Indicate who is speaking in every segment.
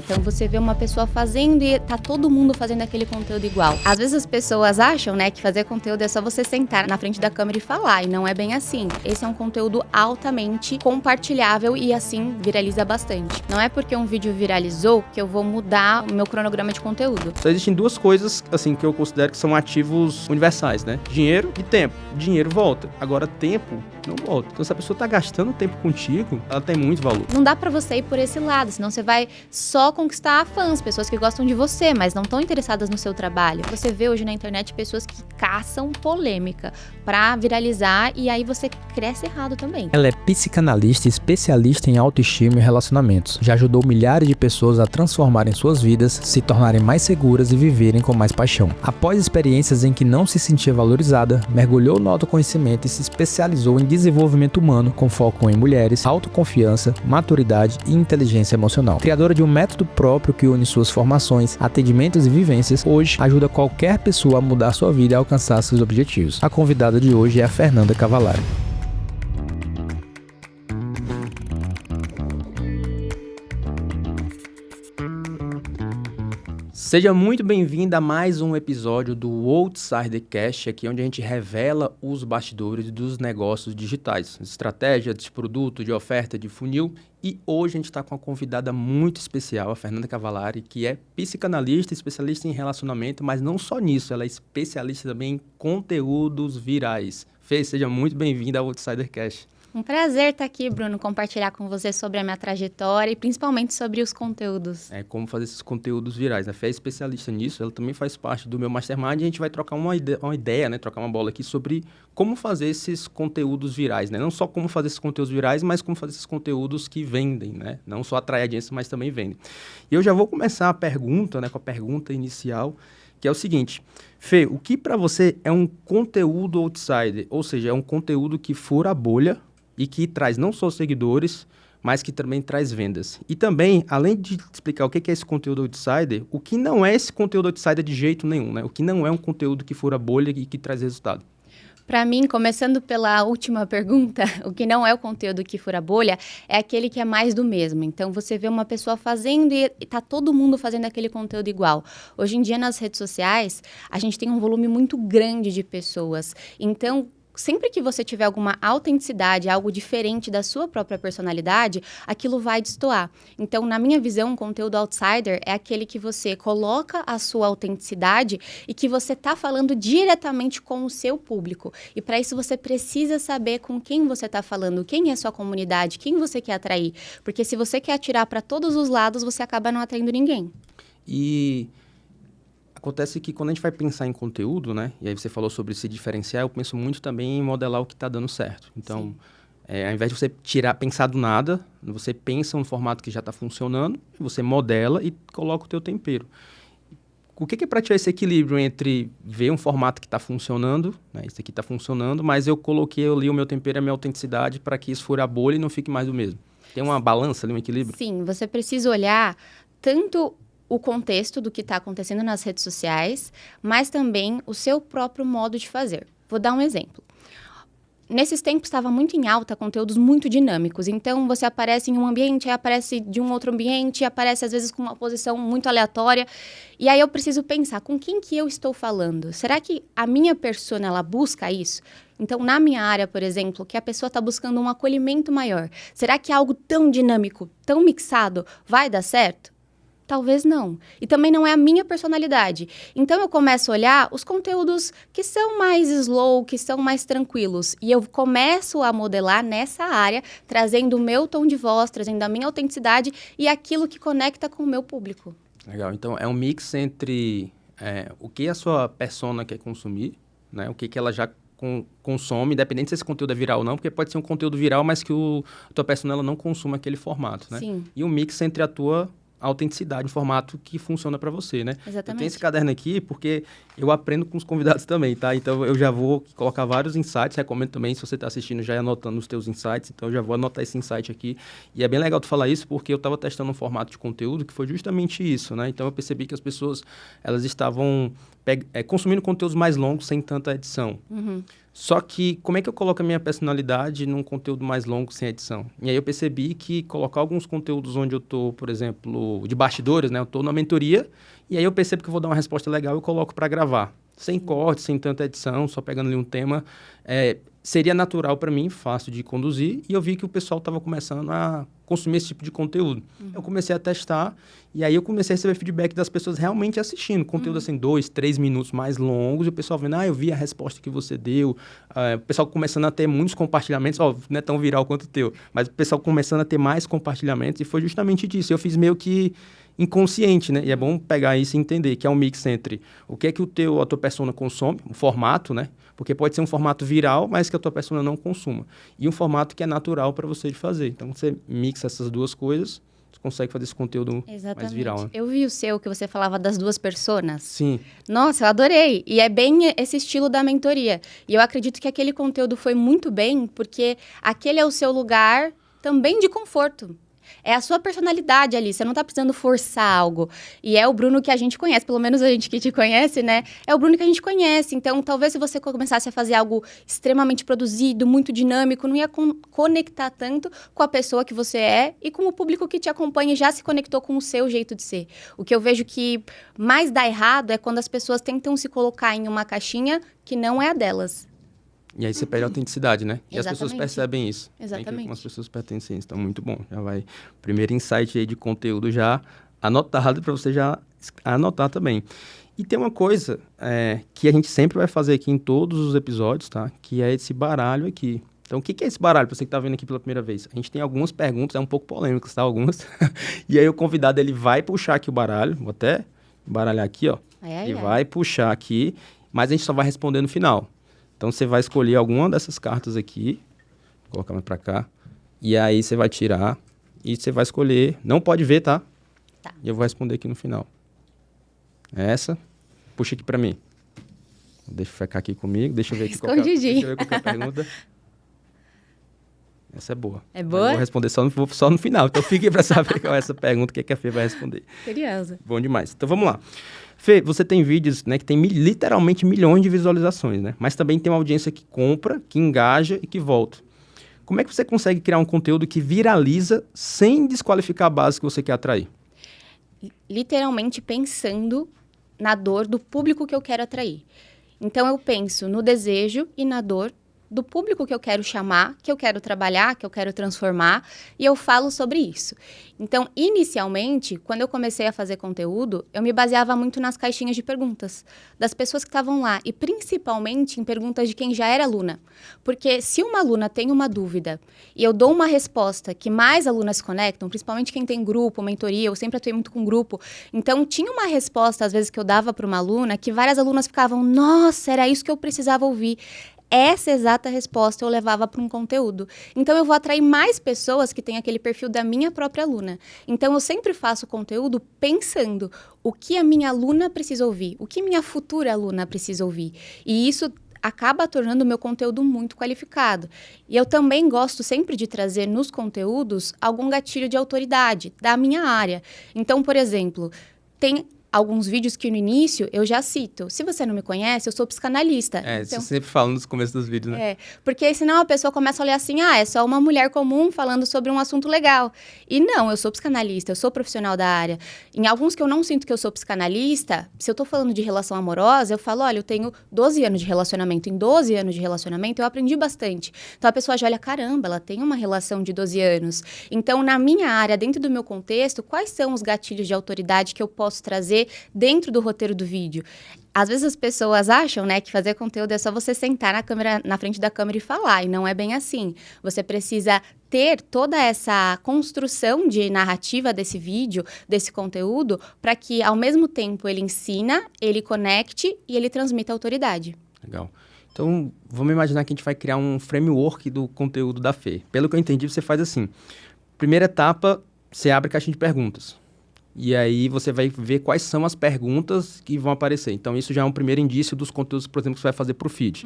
Speaker 1: Então você vê uma pessoa fazendo e tá todo mundo fazendo aquele conteúdo igual. Às vezes as pessoas acham, né, que fazer conteúdo é só você sentar na frente da câmera e falar, e não é bem assim. Esse é um conteúdo altamente compartilhável e assim viraliza bastante. Não é porque um vídeo viralizou que eu vou mudar o meu cronograma de conteúdo.
Speaker 2: Só existem duas coisas, assim, que eu considero que são ativos universais, né? Dinheiro e tempo. Dinheiro volta. Agora, tempo não volta. Então, se a pessoa tá gastando tempo contigo, ela tem muito valor.
Speaker 1: Não dá pra você ir por esse lado, senão você vai só conquistar fãs, pessoas que gostam de você, mas não estão interessadas no seu trabalho. Você vê hoje na internet pessoas que caçam polêmica pra viralizar e aí você cresce errado também.
Speaker 3: Ela é psicanalista e especialista em autoestima e relacionamentos. Já ajudou milhares de pessoas a transformarem suas vidas, se tornarem mais seguras e viverem com mais paixão. Após experiências em que não se sentia valorizada, mergulhou no autoconhecimento e se especializou em desenvolvimento humano com foco em mulheres, autoconfiança, maturidade e inteligência emocional. Criadora de um método próprio que une suas formações, atendimentos e vivências, hoje ajuda qualquer pessoa a mudar sua vida e alcançar seus objetivos. A convidada de hoje é a Fernanda Cavallari.
Speaker 2: Seja muito bem-vinda a mais um episódio do Outsidercast, aqui onde a gente revela os bastidores dos negócios digitais, estratégia de produto, de oferta, de funil. E hoje a gente está com uma convidada muito especial, a Fernanda Cavallari, que é psicanalista, especialista em relacionamento, mas não só nisso, ela é especialista também em conteúdos virais. Fê, seja muito bem-vinda ao Outsidercast.
Speaker 1: Um prazer estar aqui, Bruno, compartilhar com você sobre a minha trajetória e principalmente sobre os conteúdos.
Speaker 2: Como fazer esses conteúdos virais, né? A Fê é especialista nisso, ela também faz parte do meu mastermind e a gente vai trocar uma ideia, né? Trocar uma bola aqui sobre como fazer esses conteúdos virais, né? Não só como fazer esses conteúdos virais, mas como fazer esses conteúdos que vendem, né? Não só atrair audiência, mas também vendem. E eu já vou começar a pergunta, né? Com a pergunta inicial, que é o seguinte: Fê, o que para você é um conteúdo outsider? Ou seja, é um conteúdo que fura a bolha e que traz não só seguidores, mas que também traz vendas. E também, além de explicar o que é esse conteúdo outsider, o que não é esse conteúdo outsider de jeito nenhum, né? O que não é um conteúdo que fura a bolha e que traz resultado.
Speaker 1: Para mim, começando pela última pergunta, o que não é o conteúdo que fura a bolha é aquele que é mais do mesmo. Então, você vê uma pessoa fazendo e tá todo mundo fazendo aquele conteúdo igual. Hoje em dia, nas redes sociais, a gente tem um volume muito grande de pessoas. Então, sempre que você tiver alguma autenticidade, algo diferente da sua própria personalidade, aquilo vai destoar. Então, na minha visão, um conteúdo outsider é aquele que você coloca a sua autenticidade e que você está falando diretamente com o seu público. E para isso você precisa saber com quem você está falando, quem é a sua comunidade, quem você quer atrair. Porque se você quer atirar para todos os lados, você acaba não atraindo ninguém.
Speaker 2: E acontece que quando a gente vai pensar em conteúdo, né? E aí você falou sobre se diferenciar, eu penso muito também em modelar o que está dando certo. Então, ao invés de você pensar do nada, você pensa no formato que já está funcionando, você modela e coloca o teu tempero. O que é para ti esse equilíbrio entre ver um formato que está funcionando, né? Isso aqui está funcionando, mas eu coloquei ali o meu tempero e a minha autenticidade para que isso fure a bolha e não fique mais do mesmo. Tem uma balança ali, um equilíbrio?
Speaker 1: Sim, você precisa olhar tanto o contexto do que está acontecendo nas redes sociais, mas também o seu próprio modo de fazer. Vou dar um exemplo. Nesses tempos estava muito em alta conteúdos muito dinâmicos, então você aparece em um ambiente, aí aparece de um outro ambiente, aparece às vezes com uma posição muito aleatória, e aí eu preciso pensar, com quem que eu estou falando? Será que a minha persona, ela busca isso? Então, na minha área, por exemplo, que a pessoa está buscando um acolhimento maior, será que algo tão dinâmico, tão mixado, vai dar certo? Talvez não. E também não é a minha personalidade. Então, eu começo a olhar os conteúdos que são mais slow, que são mais tranquilos. E eu começo a modelar nessa área, trazendo o meu tom de voz, trazendo a minha autenticidade e aquilo que conecta com o meu público.
Speaker 2: Legal. Então, é um mix entre o que a sua persona quer consumir, né? O que ela já consome, independente se esse conteúdo é viral ou não, porque pode ser um conteúdo viral, mas que a tua persona ela não consuma aquele formato, né?
Speaker 1: Sim.
Speaker 2: E um mix entre a tua autenticidade, um formato que funciona para você, né?
Speaker 1: Exatamente.
Speaker 2: Eu tenho esse caderno aqui porque eu aprendo com os convidados também, tá? Então, eu já vou colocar vários insights, recomendo também, se você está assistindo, já ir anotando os teus insights, então eu já vou anotar esse insight aqui. E é bem legal tu falar isso porque eu estava testando um formato de conteúdo que foi justamente isso, né? Então, eu percebi que as pessoas, elas estavam consumindo conteúdos mais longos sem tanta edição. Só que como é que eu coloco a minha personalidade num conteúdo mais longo sem edição? E aí eu percebi que colocar alguns conteúdos onde eu tô, por exemplo, de bastidores, né? Eu tô na mentoria e aí eu percebo que eu vou dar uma resposta legal e eu coloco para gravar. Sem corte, sem tanta edição, só pegando ali um tema. Seria natural para mim, fácil de conduzir, e eu vi que o pessoal estava começando a consumir esse tipo de conteúdo. Eu comecei a testar, e aí eu comecei a receber feedback das pessoas realmente assistindo. Conteúdo assim, 2, 3 minutos mais longos, e o pessoal vendo, eu vi a resposta que você deu. O pessoal começando a ter muitos compartilhamentos, não é tão viral quanto o teu, mas o pessoal começando a ter mais compartilhamentos, e foi justamente disso. Eu fiz meio que inconsciente, né? E é bom pegar isso e entender que é um mix entre o que é que a tua persona consome, o formato, né? Porque pode ser um formato viral, mas que a tua persona não consuma. E um formato que é natural para você de fazer. Então, você mixa essas duas coisas, você consegue fazer esse conteúdo mais viral, né?
Speaker 1: Eu vi o seu, que você falava das duas personas.
Speaker 2: Sim.
Speaker 1: Nossa, eu adorei. E é bem esse estilo da mentoria. E eu acredito que aquele conteúdo foi muito bem, porque aquele é o seu lugar também de conforto. É a sua personalidade ali, você não tá precisando forçar algo. E é o Bruno que a gente conhece, pelo menos a gente que te conhece, né? É o Bruno que a gente conhece. Então, talvez se você começasse a fazer algo extremamente produzido, muito dinâmico, não ia conectar tanto com a pessoa que você é e com o público que te acompanha e já se conectou com o seu jeito de ser. O que eu vejo que mais dá errado é quando as pessoas tentam se colocar em uma caixinha que não é a delas.
Speaker 2: E aí você perde a autenticidade, né? E
Speaker 1: Exatamente.
Speaker 2: as pessoas percebem isso.
Speaker 1: Exatamente.
Speaker 2: Como as pessoas pertencem isso. Então, muito bom. Já vai. Primeiro insight aí de conteúdo já anotado para você já anotar também. E tem uma coisa que a gente sempre vai fazer aqui em todos os episódios, tá? Que é esse baralho aqui. Então, o que é esse baralho, para você que está vendo aqui pela primeira vez? A gente tem algumas perguntas, é um pouco polêmicas, tá? Algumas. E aí o convidado, ele vai puxar aqui o baralho. Vou até baralhar aqui, ó. Vai puxar aqui, mas a gente só vai responder no final. Então, você vai escolher alguma dessas cartas aqui, vou colocar mais para cá, e aí você vai tirar e você vai escolher, não pode ver, tá?
Speaker 1: Tá.
Speaker 2: E eu vou responder aqui no final. Essa, puxa aqui para mim. Deixa eu ficar aqui comigo, deixa eu ver aqui
Speaker 1: Escondidinho.
Speaker 2: Deixa eu ver qualquer pergunta. Essa é boa.
Speaker 1: É boa?
Speaker 2: Eu vou responder só no final, então fique para saber qual é essa pergunta, que a Fê vai responder.
Speaker 1: Curiosa.
Speaker 2: Bom demais. Então, vamos lá. Fê, você tem vídeos, né, que tem literalmente milhões de visualizações, né? Mas também tem uma audiência que compra, que engaja e que volta. Como é que você consegue criar um conteúdo que viraliza sem desqualificar a base que você quer atrair?
Speaker 1: Literalmente pensando na dor do público que eu quero atrair. Então, eu penso no desejo e na dor do público que eu quero chamar, que eu quero trabalhar, que eu quero transformar, e eu falo sobre isso. Então, inicialmente, quando eu comecei a fazer conteúdo, eu me baseava muito nas caixinhas de perguntas das pessoas que estavam lá, e principalmente em perguntas de quem já era aluna. Porque se uma aluna tem uma dúvida e eu dou uma resposta que mais alunas se conectam, principalmente quem tem grupo, mentoria, eu sempre atuei muito com grupo, então tinha uma resposta, às vezes, que eu dava para uma aluna, que várias alunas ficavam, nossa, era isso que eu precisava ouvir. Essa exata resposta eu levava para um conteúdo. Então, eu vou atrair mais pessoas que têm aquele perfil da minha própria aluna. Então, eu sempre faço conteúdo pensando o que a minha aluna precisa ouvir, o que minha futura aluna precisa ouvir. E isso acaba tornando o meu conteúdo muito qualificado. E eu também gosto sempre de trazer nos conteúdos algum gatilho de autoridade da minha área. Então, por exemplo, tem alguns vídeos que no início eu já cito. Se você não me conhece, eu sou psicanalista.
Speaker 2: Então, você sempre fala nos começos dos vídeos, né?
Speaker 1: Porque senão a pessoa começa a olhar assim, é só uma mulher comum falando sobre um assunto legal. E não, eu sou psicanalista, eu sou profissional da área. Em alguns que eu não sinto que eu sou psicanalista, se eu tô falando de relação amorosa, eu falo, olha, eu tenho 12 anos de relacionamento. Em 12 anos de relacionamento, eu aprendi bastante. Então, a pessoa já olha, caramba, ela tem uma relação de 12 anos. Então, na minha área, dentro do meu contexto, quais são os gatilhos de autoridade que eu posso trazer dentro do roteiro do vídeo? Às vezes as pessoas acham, né, que fazer conteúdo é só você sentar na frente da câmera e falar, e não é bem assim. Você precisa ter toda essa construção de narrativa desse vídeo, desse conteúdo, para que ao mesmo tempo ele ensina, ele conecte e ele transmita autoridade.
Speaker 2: Legal. Então, vamos imaginar que a gente vai criar um framework do conteúdo da Fê. Pelo que eu entendi, você faz assim. Primeira etapa, você abre a caixinha de perguntas. E aí você vai ver quais são as perguntas que vão aparecer. Então, isso já é um primeiro indício dos conteúdos, por exemplo, que você vai fazer para o feed.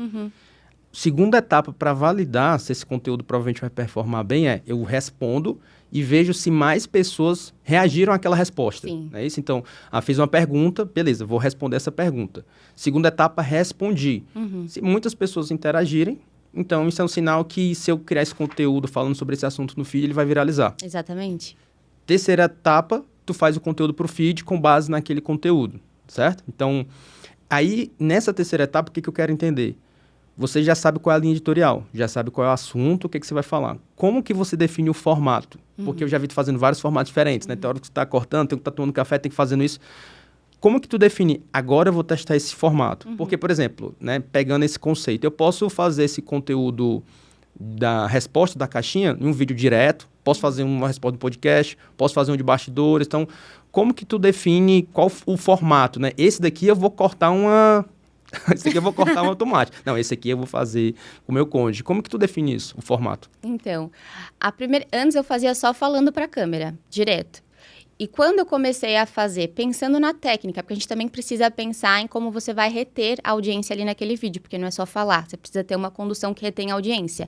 Speaker 2: segunda etapa para validar se esse conteúdo provavelmente vai performar bem eu respondo e vejo se mais pessoas reagiram àquela resposta.
Speaker 1: Sim.
Speaker 2: Não é isso? Então, fez uma pergunta, beleza, vou responder essa pergunta. Segunda etapa, respondi. Se muitas pessoas interagirem, então isso é um sinal que se eu criar esse conteúdo falando sobre esse assunto no feed, ele vai viralizar.
Speaker 1: Exatamente.
Speaker 2: Terceira etapa, tu faz o conteúdo para o feed com base naquele conteúdo, certo? Então, aí, nessa terceira etapa, o que eu quero entender? Você já sabe qual é a linha editorial, já sabe qual é o assunto, o que você vai falar. Como que você define o formato? Porque eu já vi tu fazendo vários formatos diferentes, né? Tem hora que você está cortando, tem que estar tomando café, tem que fazendo isso. Como que tu define? Agora eu vou testar esse formato. Porque, por exemplo, né, pegando esse conceito, eu posso fazer esse conteúdo da resposta da caixinha em um vídeo direto, posso fazer uma resposta no podcast, posso fazer um de bastidores. Então, como que tu define qual o formato, né? Esse daqui eu vou cortar esse aqui eu vou cortar um tomate. Não, esse aqui eu vou fazer com o meu cônjuge. Como que tu define isso, o formato?
Speaker 1: Então, antes eu fazia só falando para a câmera, direto. E quando eu comecei a fazer, pensando na técnica, porque a gente também precisa pensar em como você vai reter a audiência ali naquele vídeo, porque não é só falar, você precisa ter uma condução que retém a audiência.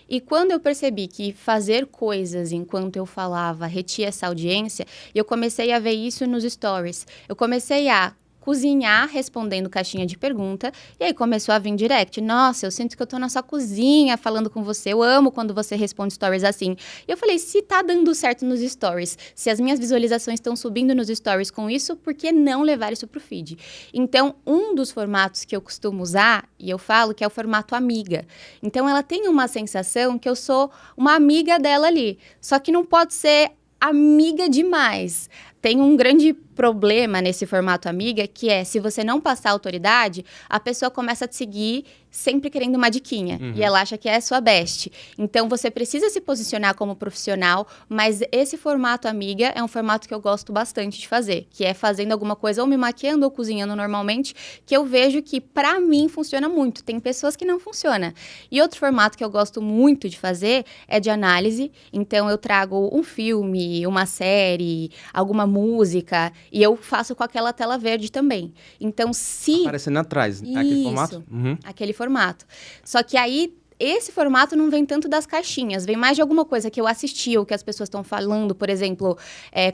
Speaker 1: E quando eu percebi que fazer coisas enquanto eu falava retia essa audiência, eu comecei a ver isso nos stories. Eu comecei a cozinhar respondendo caixinha de pergunta, e aí começou a vir direct. Nossa, eu sinto que eu tô na sua cozinha falando com você, eu amo quando você responde stories assim. E eu falei, se tá dando certo nos stories, se as minhas visualizações estão subindo nos stories com isso, por que não levar isso pro feed? Então, um dos formatos que eu costumo usar, e eu falo que é o formato amiga. Então, ela tem uma sensação que eu sou uma amiga dela ali, só que não pode ser amiga demais. Tem um grande problema nesse formato amiga, que é, se você não passar autoridade, a pessoa começa a te seguir sempre querendo uma diquinha. E ela acha que é a sua best. Então, você precisa se posicionar como profissional, mas esse formato amiga é um formato que eu gosto bastante de fazer, que é fazendo alguma coisa, ou me maquiando ou cozinhando normalmente, que eu vejo que, pra mim, funciona muito. Tem pessoas que não funciona. E outro formato que eu gosto muito de fazer é de análise. Então, eu trago um filme, uma série, alguma música, e eu faço com aquela tela verde também. Então, se...
Speaker 2: Aparecendo atrás,
Speaker 1: isso,
Speaker 2: aquele formato?
Speaker 1: Aquele formato. Só que aí, esse formato não vem tanto das caixinhas, vem mais de alguma coisa que eu assisti ou que as pessoas estão falando, por exemplo,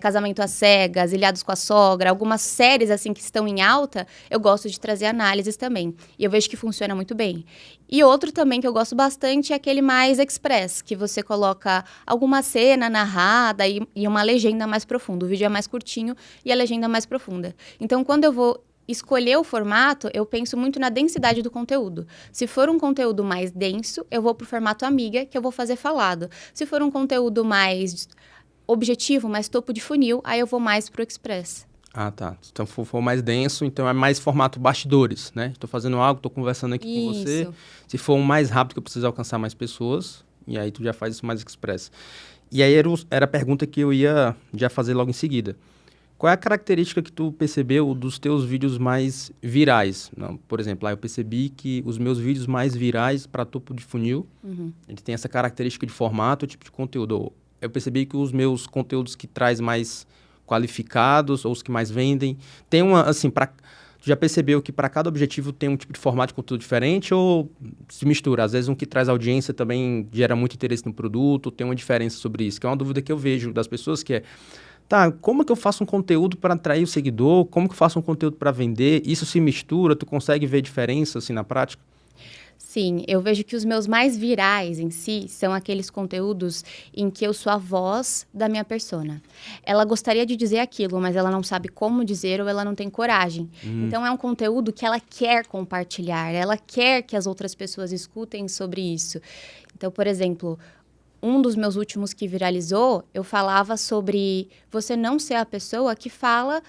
Speaker 1: Casamento às Cegas, Ilhados com a Sogra, algumas séries assim que estão em alta, eu gosto de trazer análises também. E eu vejo que funciona muito bem. E outro também que eu gosto bastante é aquele mais express, que você coloca alguma cena narrada e uma legenda mais profunda. O vídeo é mais curtinho e a legenda é mais profunda. Então, quando eu vou escolher o formato, eu penso muito na densidade do conteúdo. Se for um conteúdo mais denso, eu vou pro formato amiga, que eu vou fazer falado. Se for um conteúdo mais objetivo, mais topo de funil, aí eu vou mais pro express.
Speaker 2: Ah, tá. Então, se for mais denso, então é mais formato bastidores, né? Estou fazendo algo, estou conversando aqui com você. Se for um mais rápido, que eu preciso alcançar mais pessoas, e aí tu já faz isso mais express. E aí era a pergunta que eu ia já fazer logo em seguida. Qual é a característica que tu percebeu dos teus vídeos mais virais? Não, por exemplo, eu percebi que os meus vídeos mais virais para topo de funil, eles têm essa característica de formato, tipo de conteúdo. Eu percebi que os meus conteúdos que traz mais qualificados, ou os que mais vendem, tem uma, assim, tu já percebeu que para cada objetivo tem um tipo de formato de conteúdo diferente ou se mistura? Às vezes um que traz audiência também gera muito interesse no produto, tem uma diferença sobre isso, que é uma dúvida que eu vejo das pessoas, que é, tá, como que eu faço um conteúdo para atrair o seguidor? Como que eu faço um conteúdo para vender? Isso se mistura? Tu consegue ver diferença assim na prática?
Speaker 1: Sim, eu vejo que os meus mais virais em si são aqueles conteúdos em que eu sou a voz da minha persona. Ela gostaria de dizer aquilo, mas ela não sabe como dizer ou ela não tem coragem. Então, é um conteúdo que ela quer compartilhar, ela quer que as outras pessoas escutem sobre isso. Então, por exemplo, um dos meus últimos que viralizou, eu falava sobre você não ser a pessoa que fala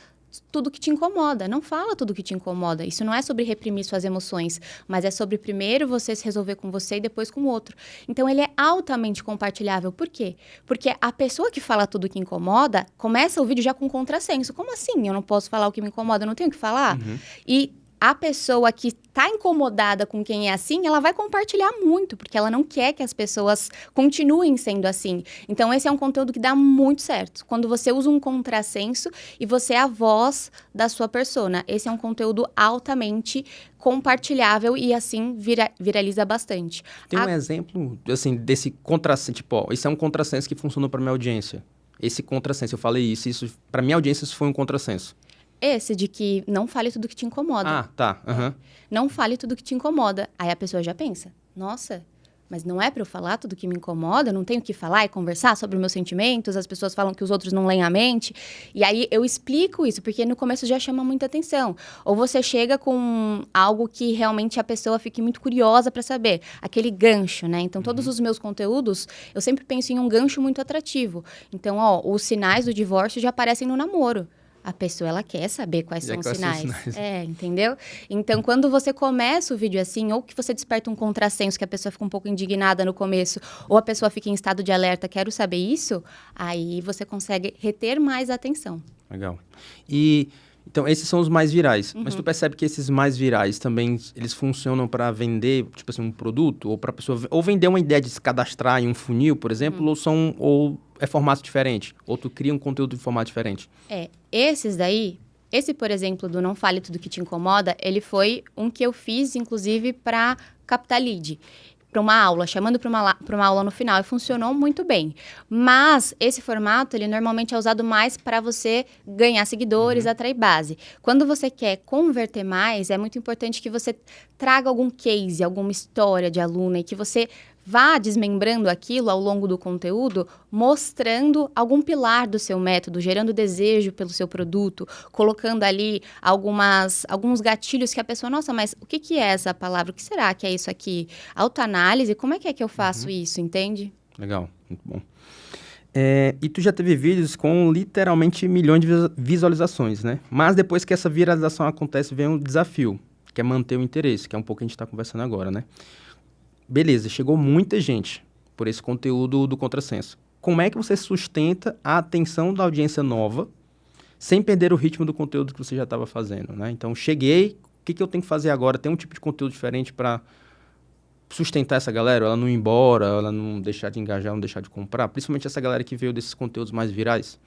Speaker 1: tudo que te incomoda. Não fala tudo que te incomoda. Isso não é sobre reprimir suas emoções, mas é sobre primeiro você se resolver com você e depois com o outro. Então, ele é altamente compartilhável. Por quê? Porque a pessoa que fala tudo que incomoda, começa o vídeo já com contrassenso. Como assim? Eu não posso falar o que me incomoda, eu não tenho que falar? E a pessoa que está incomodada com quem é assim, ela vai compartilhar muito, porque ela não quer que as pessoas continuem sendo assim. Então, esse é um conteúdo que dá muito certo. Quando você usa um contrassenso e você é a voz da sua persona. Esse é um conteúdo altamente compartilhável e, assim, viraliza bastante.
Speaker 2: Tem um exemplo, assim, desse contrassenso, tipo, ó, isso é um contrassenso que funcionou para minha audiência. Esse contrassenso, eu falei isso para minha audiência isso foi um contrassenso.
Speaker 1: Esse de que não fale tudo que te incomoda.
Speaker 2: Ah, tá. Uhum.
Speaker 1: Não fale tudo que te incomoda. Aí a pessoa já pensa, nossa, mas não é para eu falar tudo que me incomoda? Eu não tenho que falar e conversar sobre os meus sentimentos? As pessoas falam que os outros não leem a mente. E aí eu explico isso, porque no começo já chama muita atenção. Ou você chega com algo que realmente a pessoa fique muito curiosa para saber. Aquele gancho, né? Então, todos os meus conteúdos, eu sempre penso em um gancho muito atrativo. Então, ó, os sinais do divórcio já aparecem no namoro. A pessoa, ela quer saber quais são os sinais. Entendeu? Então, quando você começa o vídeo assim, ou que você desperta um contrassenso, que a pessoa fica um pouco indignada no começo, ou a pessoa fica em estado de alerta, quero saber isso, aí você consegue reter mais a atenção.
Speaker 2: Legal. E, então, esses são os mais virais. Mas tu percebe que esses mais virais também, eles funcionam para vender, tipo assim, um produto? Ou para a pessoa, ou vender uma ideia de se cadastrar em um funil, por exemplo, ou é formato diferente? Ou tu cria um conteúdo de formato diferente?
Speaker 1: Esses daí, esse, por exemplo, do Não Fale Tudo Que Te Incomoda, ele foi um que eu fiz, inclusive, para captar lead, para uma aula, chamando para uma aula no final, e funcionou muito bem. Mas esse formato, ele normalmente é usado mais para você ganhar seguidores, atrair base. Quando você quer converter mais, é muito importante que você traga algum case, alguma história de aluna, e que você vá desmembrando aquilo ao longo do conteúdo, mostrando algum pilar do seu método, gerando desejo pelo seu produto, colocando ali alguns gatilhos que a pessoa, nossa, mas o que é essa palavra? O que será que é isso aqui? Autoanálise, como é que eu faço isso, entende?
Speaker 2: Legal, muito bom. E tu já teve vídeos com literalmente milhões de visualizações, né? Mas depois que essa viralização acontece, vem um desafio, que é manter o interesse, que é um pouco que a gente está conversando agora, né? Beleza, chegou muita gente por esse conteúdo do contrassenso. Como é que você sustenta a atenção da audiência nova sem perder o ritmo do conteúdo que você já estava fazendo, né? Então, cheguei, o que eu tenho que fazer agora? Tem um tipo de conteúdo diferente para sustentar essa galera? Ela não ir embora, ela não deixar de engajar, não deixar de comprar? Principalmente essa galera que veio desses conteúdos mais virais.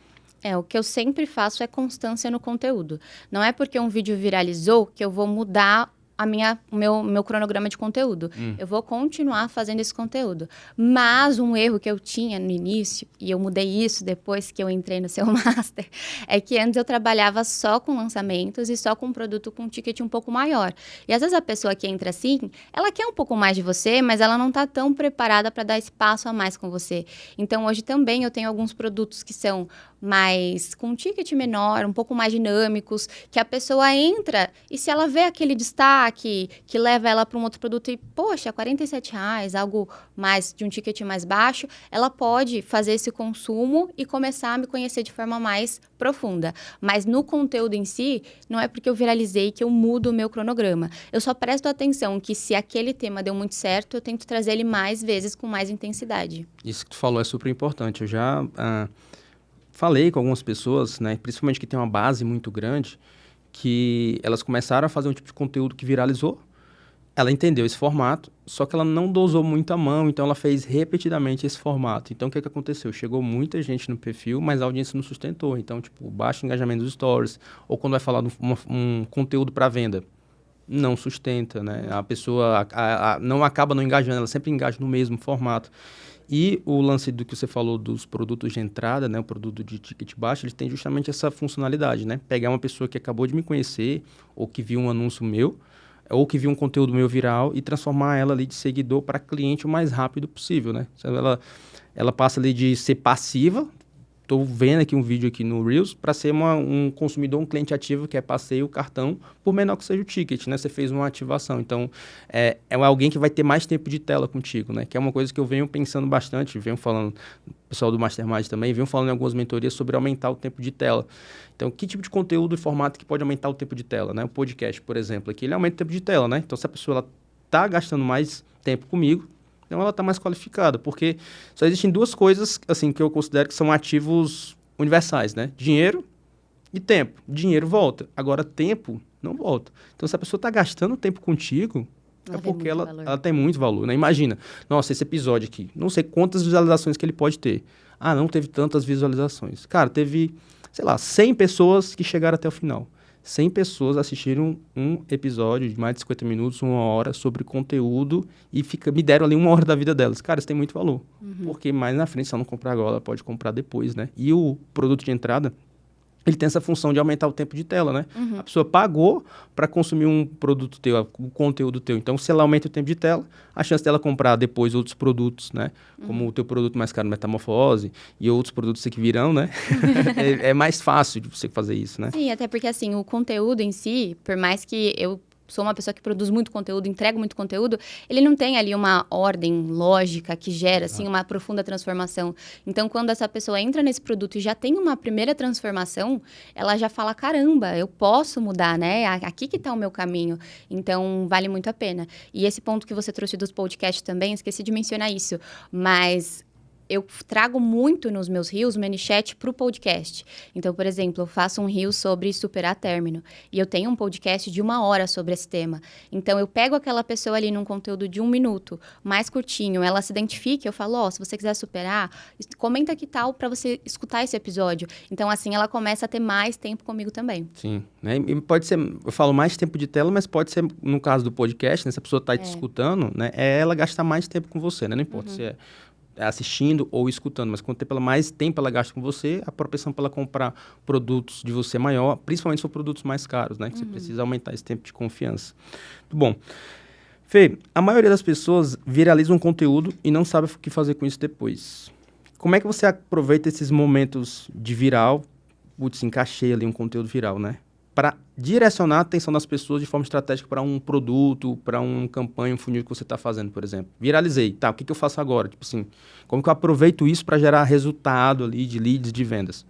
Speaker 1: O que eu sempre faço é constância no conteúdo. Não é porque um vídeo viralizou que eu vou mudar o meu cronograma de conteúdo. Eu vou continuar fazendo esse conteúdo. Mas um erro que eu tinha no início, e eu mudei isso depois que eu entrei no seu Master, é que antes eu trabalhava só com lançamentos e só com um produto com um ticket um pouco maior. E às vezes a pessoa que entra assim, ela quer um pouco mais de você, mas ela não está tão preparada para dar espaço a mais com você. Então, hoje também eu tenho alguns produtos que são mais com um ticket menor, um pouco mais dinâmicos, que a pessoa entra e se ela vê aquele destaque que leva ela para um outro produto e, poxa, R$47, algo mais de um ticket mais baixo, ela pode fazer esse consumo e começar a me conhecer de forma mais profunda. Mas no conteúdo em si, não é porque eu viralizei que eu mudo o meu cronograma. Eu só presto atenção que se aquele tema deu muito certo, eu tento trazer ele mais vezes com mais intensidade.
Speaker 2: Isso que tu falou é super importante. Eu já falei com algumas pessoas, né, principalmente que tem uma base muito grande, que elas começaram a fazer um tipo de conteúdo que viralizou. Ela entendeu esse formato, só que ela não dosou muito a mão, então ela fez repetidamente esse formato. Então, o que aconteceu? Chegou muita gente no perfil, mas a audiência não sustentou. Então, tipo, baixo engajamento dos stories, ou quando vai falar de um conteúdo para venda, não sustenta, né? A pessoa não acaba não engajando, ela sempre engaja no mesmo formato. E o lance do que você falou dos produtos de entrada, né, o produto de ticket baixo, ele tem justamente essa funcionalidade, né? Pegar uma pessoa que acabou de me conhecer, ou que viu um anúncio meu, ou que viu um conteúdo meu viral e transformar ela ali de seguidor para cliente o mais rápido possível, né? Ela passa ali de ser passiva, estou vendo aqui um vídeo aqui no Reels, para ser um consumidor, um cliente ativo, que é passei o cartão, por menor que seja o ticket, né? Você fez uma ativação. Então, é alguém que vai ter mais tempo de tela contigo, né? Que é uma coisa que eu venho pensando bastante, venho falando, o pessoal do Mastermind também, venho falando em algumas mentorias sobre aumentar o tempo de tela. Então, que tipo de conteúdo e formato que pode aumentar o tempo de tela, né? O podcast, por exemplo, aqui, ele aumenta o tempo de tela, né? Então, se a pessoa está gastando mais tempo comigo, então ela está mais qualificada, porque só existem duas coisas assim, que eu considero que são ativos universais, né? Dinheiro e tempo. Dinheiro volta. Agora, tempo não volta. Então, se a pessoa está gastando tempo contigo, é porque ela tem muito valor, né? Imagina, nossa, esse episódio aqui, não sei quantas visualizações que ele pode ter. Ah, não teve tantas visualizações. Cara, teve, sei lá, 100 pessoas que chegaram até o final. 100 pessoas assistiram um episódio de mais de 50 minutos, 1 hora, sobre conteúdo e me deram ali 1 hora da vida delas. Cara, isso tem muito valor. Porque mais na frente, se ela não comprar agora, ela pode comprar depois, né? E o produto de entrada, ele tem essa função de aumentar o tempo de tela, né? A pessoa pagou para consumir um produto teu, um conteúdo teu. Então, se ela aumenta o tempo de tela, a chance dela comprar depois outros produtos, né? Como o teu produto mais caro, Metamorfose, e outros produtos que virão, né? é mais fácil de você fazer isso, né?
Speaker 1: Sim, até porque, assim, o conteúdo em si, por mais que eu sou uma pessoa que produz muito conteúdo, entrego muito conteúdo, ele não tem ali uma ordem lógica que gera, assim, uma profunda transformação. Então, quando essa pessoa entra nesse produto e já tem uma primeira transformação, ela já fala, caramba, eu posso mudar, né? Aqui que tá o meu caminho. Então, vale muito a pena. E esse ponto que você trouxe dos podcasts também, esqueci de mencionar isso, mas eu trago muito nos meus reels, ManyChat, para o podcast. Então, por exemplo, eu faço um reel sobre superar término. E eu tenho um podcast de 1 hora sobre esse tema. Então, eu pego aquela pessoa ali num conteúdo de 1 minuto, mais curtinho, ela se identifica, eu falo, se você quiser superar, comenta que tal para você escutar esse episódio. Então, assim, ela começa a ter mais tempo comigo também.
Speaker 2: Sim, né? E pode ser, eu falo mais tempo de tela, mas pode ser, no caso do podcast, né? Se a pessoa está te escutando, né? É ela gastar mais tempo com você, né? Não importa se é assistindo ou escutando, mas quanto mais tempo ela gasta com você, a propensão para ela comprar produtos de você é maior, principalmente se for produtos mais caros, né? Que você precisa aumentar esse tempo de confiança. Muito bom. Fê, a maioria das pessoas viraliza um conteúdo e não sabe o que fazer com isso depois. Como é que você aproveita esses momentos de viral, encaixei ali um conteúdo viral, né? Para direcionar a atenção das pessoas de forma estratégica para um produto, para uma campanha, um funil que você está fazendo, por exemplo. Viralizei, tá, o que eu faço agora? Tipo assim, como que eu aproveito isso para gerar resultado ali de leads, de vendas?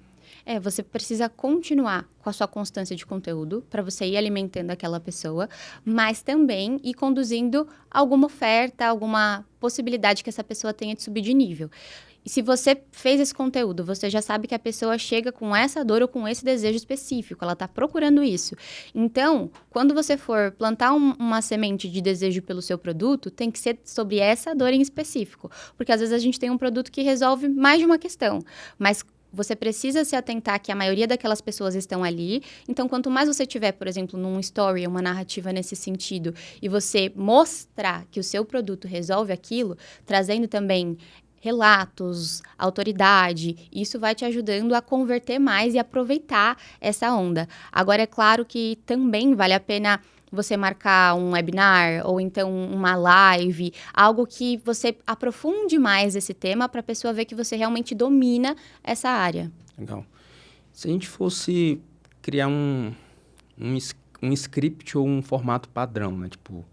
Speaker 1: Você precisa continuar com a sua constância de conteúdo para você ir alimentando aquela pessoa, mas também ir conduzindo alguma oferta, alguma possibilidade que essa pessoa tenha de subir de nível. E se você fez esse conteúdo, você já sabe que a pessoa chega com essa dor ou com esse desejo específico, ela está procurando isso. Então, quando você for plantar uma semente de desejo pelo seu produto, tem que ser sobre essa dor em específico. Porque às vezes a gente tem um produto que resolve mais de uma questão, mas você precisa se atentar que a maioria daquelas pessoas estão ali. Então, quanto mais você tiver, por exemplo, num story, uma narrativa nesse sentido, e você mostrar que o seu produto resolve aquilo, trazendo também relatos, autoridade, isso vai te ajudando a converter mais e aproveitar essa onda. Agora, é claro que também vale a pena você marcar um webinar ou então uma live, algo que você aprofunde mais esse tema para a pessoa ver que você realmente domina essa área.
Speaker 2: Legal. Se a gente fosse criar um script ou um formato padrão, né? Tipo,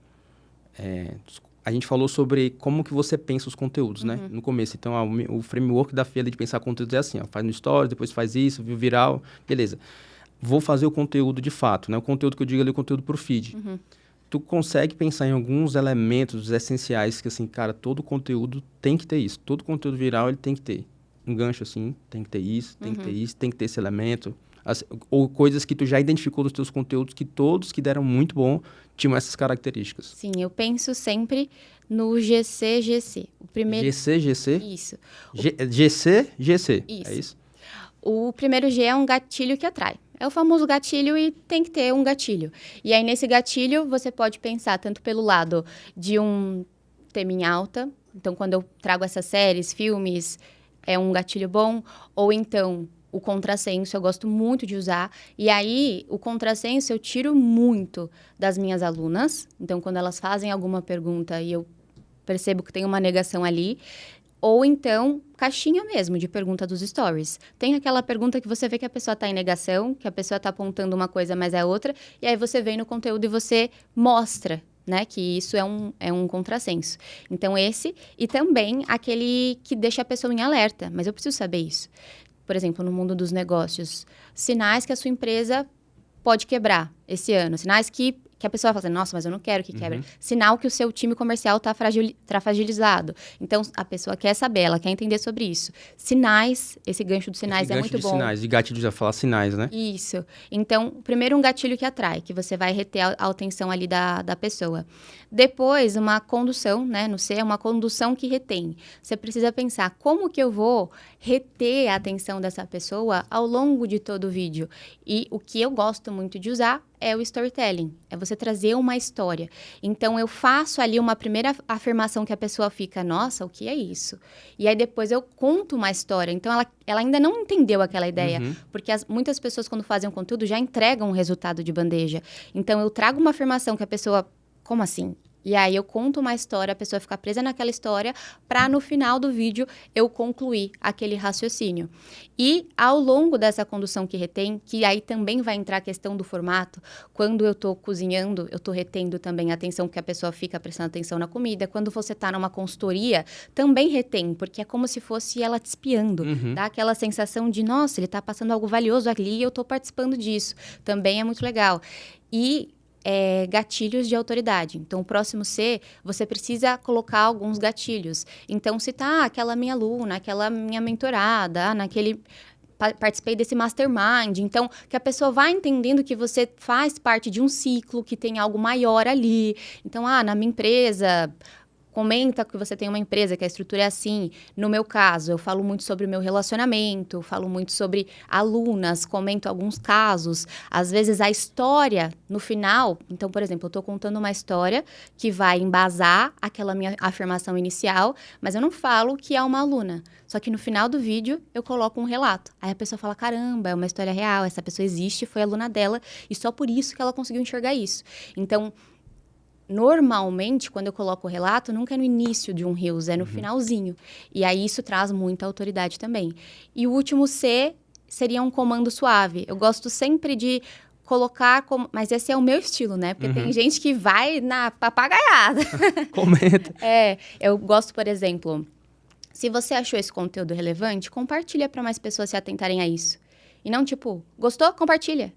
Speaker 2: a gente falou sobre como que você pensa os conteúdos, né? No começo. Então, o framework da Fê de pensar conteúdos é assim, faz no story, depois faz isso, viral, beleza. Vou fazer o conteúdo de fato, né? O conteúdo que eu digo ali é o conteúdo pro feed. Tu consegue pensar em alguns elementos essenciais que, assim, cara, todo conteúdo tem que ter isso. Todo conteúdo viral, ele tem que ter. Um gancho, assim, tem que ter isso, tem que ter isso, tem que ter esse elemento. Ou coisas que tu já identificou nos teus conteúdos que todos que deram muito bom tinham essas características.
Speaker 1: Sim, eu penso sempre no GC-GC. O primeiro...
Speaker 2: GC-GC?
Speaker 1: Isso.
Speaker 2: GC-GC,
Speaker 1: Isso.
Speaker 2: é isso?
Speaker 1: O primeiro G é um gatilho que atrai. É o famoso gatilho e tem que ter um gatilho. E aí, nesse gatilho, você pode pensar tanto pelo lado de um tema em alta. Então, quando eu trago essas séries, filmes, é um gatilho bom. Ou então, o contrassenso, eu gosto muito de usar. E aí, o contrassenso eu tiro muito das minhas alunas. Então, quando elas fazem alguma pergunta e eu percebo que tem uma negação ali... Ou então, caixinha mesmo, de pergunta dos stories. Tem aquela pergunta que você vê que a pessoa está em negação, que a pessoa está apontando uma coisa, mas é outra, e aí você vem no conteúdo e você mostra, né, que isso é um contrassenso. Então, esse, e também aquele que deixa a pessoa em alerta, mas eu preciso saber isso. Por exemplo, no mundo dos negócios, sinais que a sua empresa pode quebrar esse ano, sinais que que a pessoa fala assim, nossa, mas eu não quero que quebre. Sinal que o seu time comercial tá fragilizado. Então, a pessoa quer saber, ela quer entender sobre isso. Sinais, esse gancho dos sinais é muito bom.
Speaker 2: Sinais, de gatilho já falar sinais, né?
Speaker 1: Isso. Então, primeiro um gatilho que atrai, que você vai reter a atenção ali da pessoa. Depois, uma condução, né? No C, é uma condução que retém. Você precisa pensar como que eu vou reter a atenção dessa pessoa ao longo de todo o vídeo. E o que eu gosto muito de usar é o storytelling, é você trazer uma história. Então, eu faço ali uma primeira afirmação que a pessoa fica, nossa, o que é isso? E aí, depois eu conto uma história. Então, ela ainda não entendeu aquela ideia, porque muitas pessoas, quando fazem um conteúdo, já entregam um resultado de bandeja. Então, eu trago uma afirmação que a pessoa, como assim? E aí eu conto uma história, a pessoa fica presa naquela história, para no final do vídeo eu concluir aquele raciocínio. E ao longo dessa condução que retém, que aí também vai entrar a questão do formato, quando eu estou cozinhando, eu estou retendo também a atenção que a pessoa fica prestando atenção na comida. Quando você está numa consultoria, também retém, porque é como se fosse ela te espiando. Dá aquela sensação de, nossa, ele está passando algo valioso ali e eu estou participando disso. Também é muito legal. E gatilhos de autoridade. Então, o próximo C, você precisa colocar alguns gatilhos. Então, citar aquela minha aluna, aquela minha mentorada, participei desse mastermind. Então, que a pessoa vá entendendo que você faz parte de um ciclo, que tem algo maior ali. Então, na minha empresa... Comenta que você tem uma empresa, que a estrutura é assim. No meu caso, eu falo muito sobre o meu relacionamento, falo muito sobre alunas, comento alguns casos. Às vezes, a história, no final... Então, por exemplo, eu estou contando uma história que vai embasar aquela minha afirmação inicial, mas eu não falo que é uma aluna. Só que no final do vídeo, eu coloco um relato. Aí a pessoa fala, caramba, é uma história real, essa pessoa existe, foi aluna dela, e só por isso que ela conseguiu enxergar isso. Então... Normalmente, quando eu coloco o relato, nunca é no início de um Reels, é no finalzinho. E aí, isso traz muita autoridade também. E o último C seria um comando suave. Eu gosto sempre de colocar... Mas esse é o meu estilo, né? Porque tem gente que vai na papagaiada.
Speaker 2: Comenta.
Speaker 1: Eu gosto, por exemplo... Se você achou esse conteúdo relevante, compartilha para mais pessoas se atentarem a isso. E não tipo, gostou? Compartilha.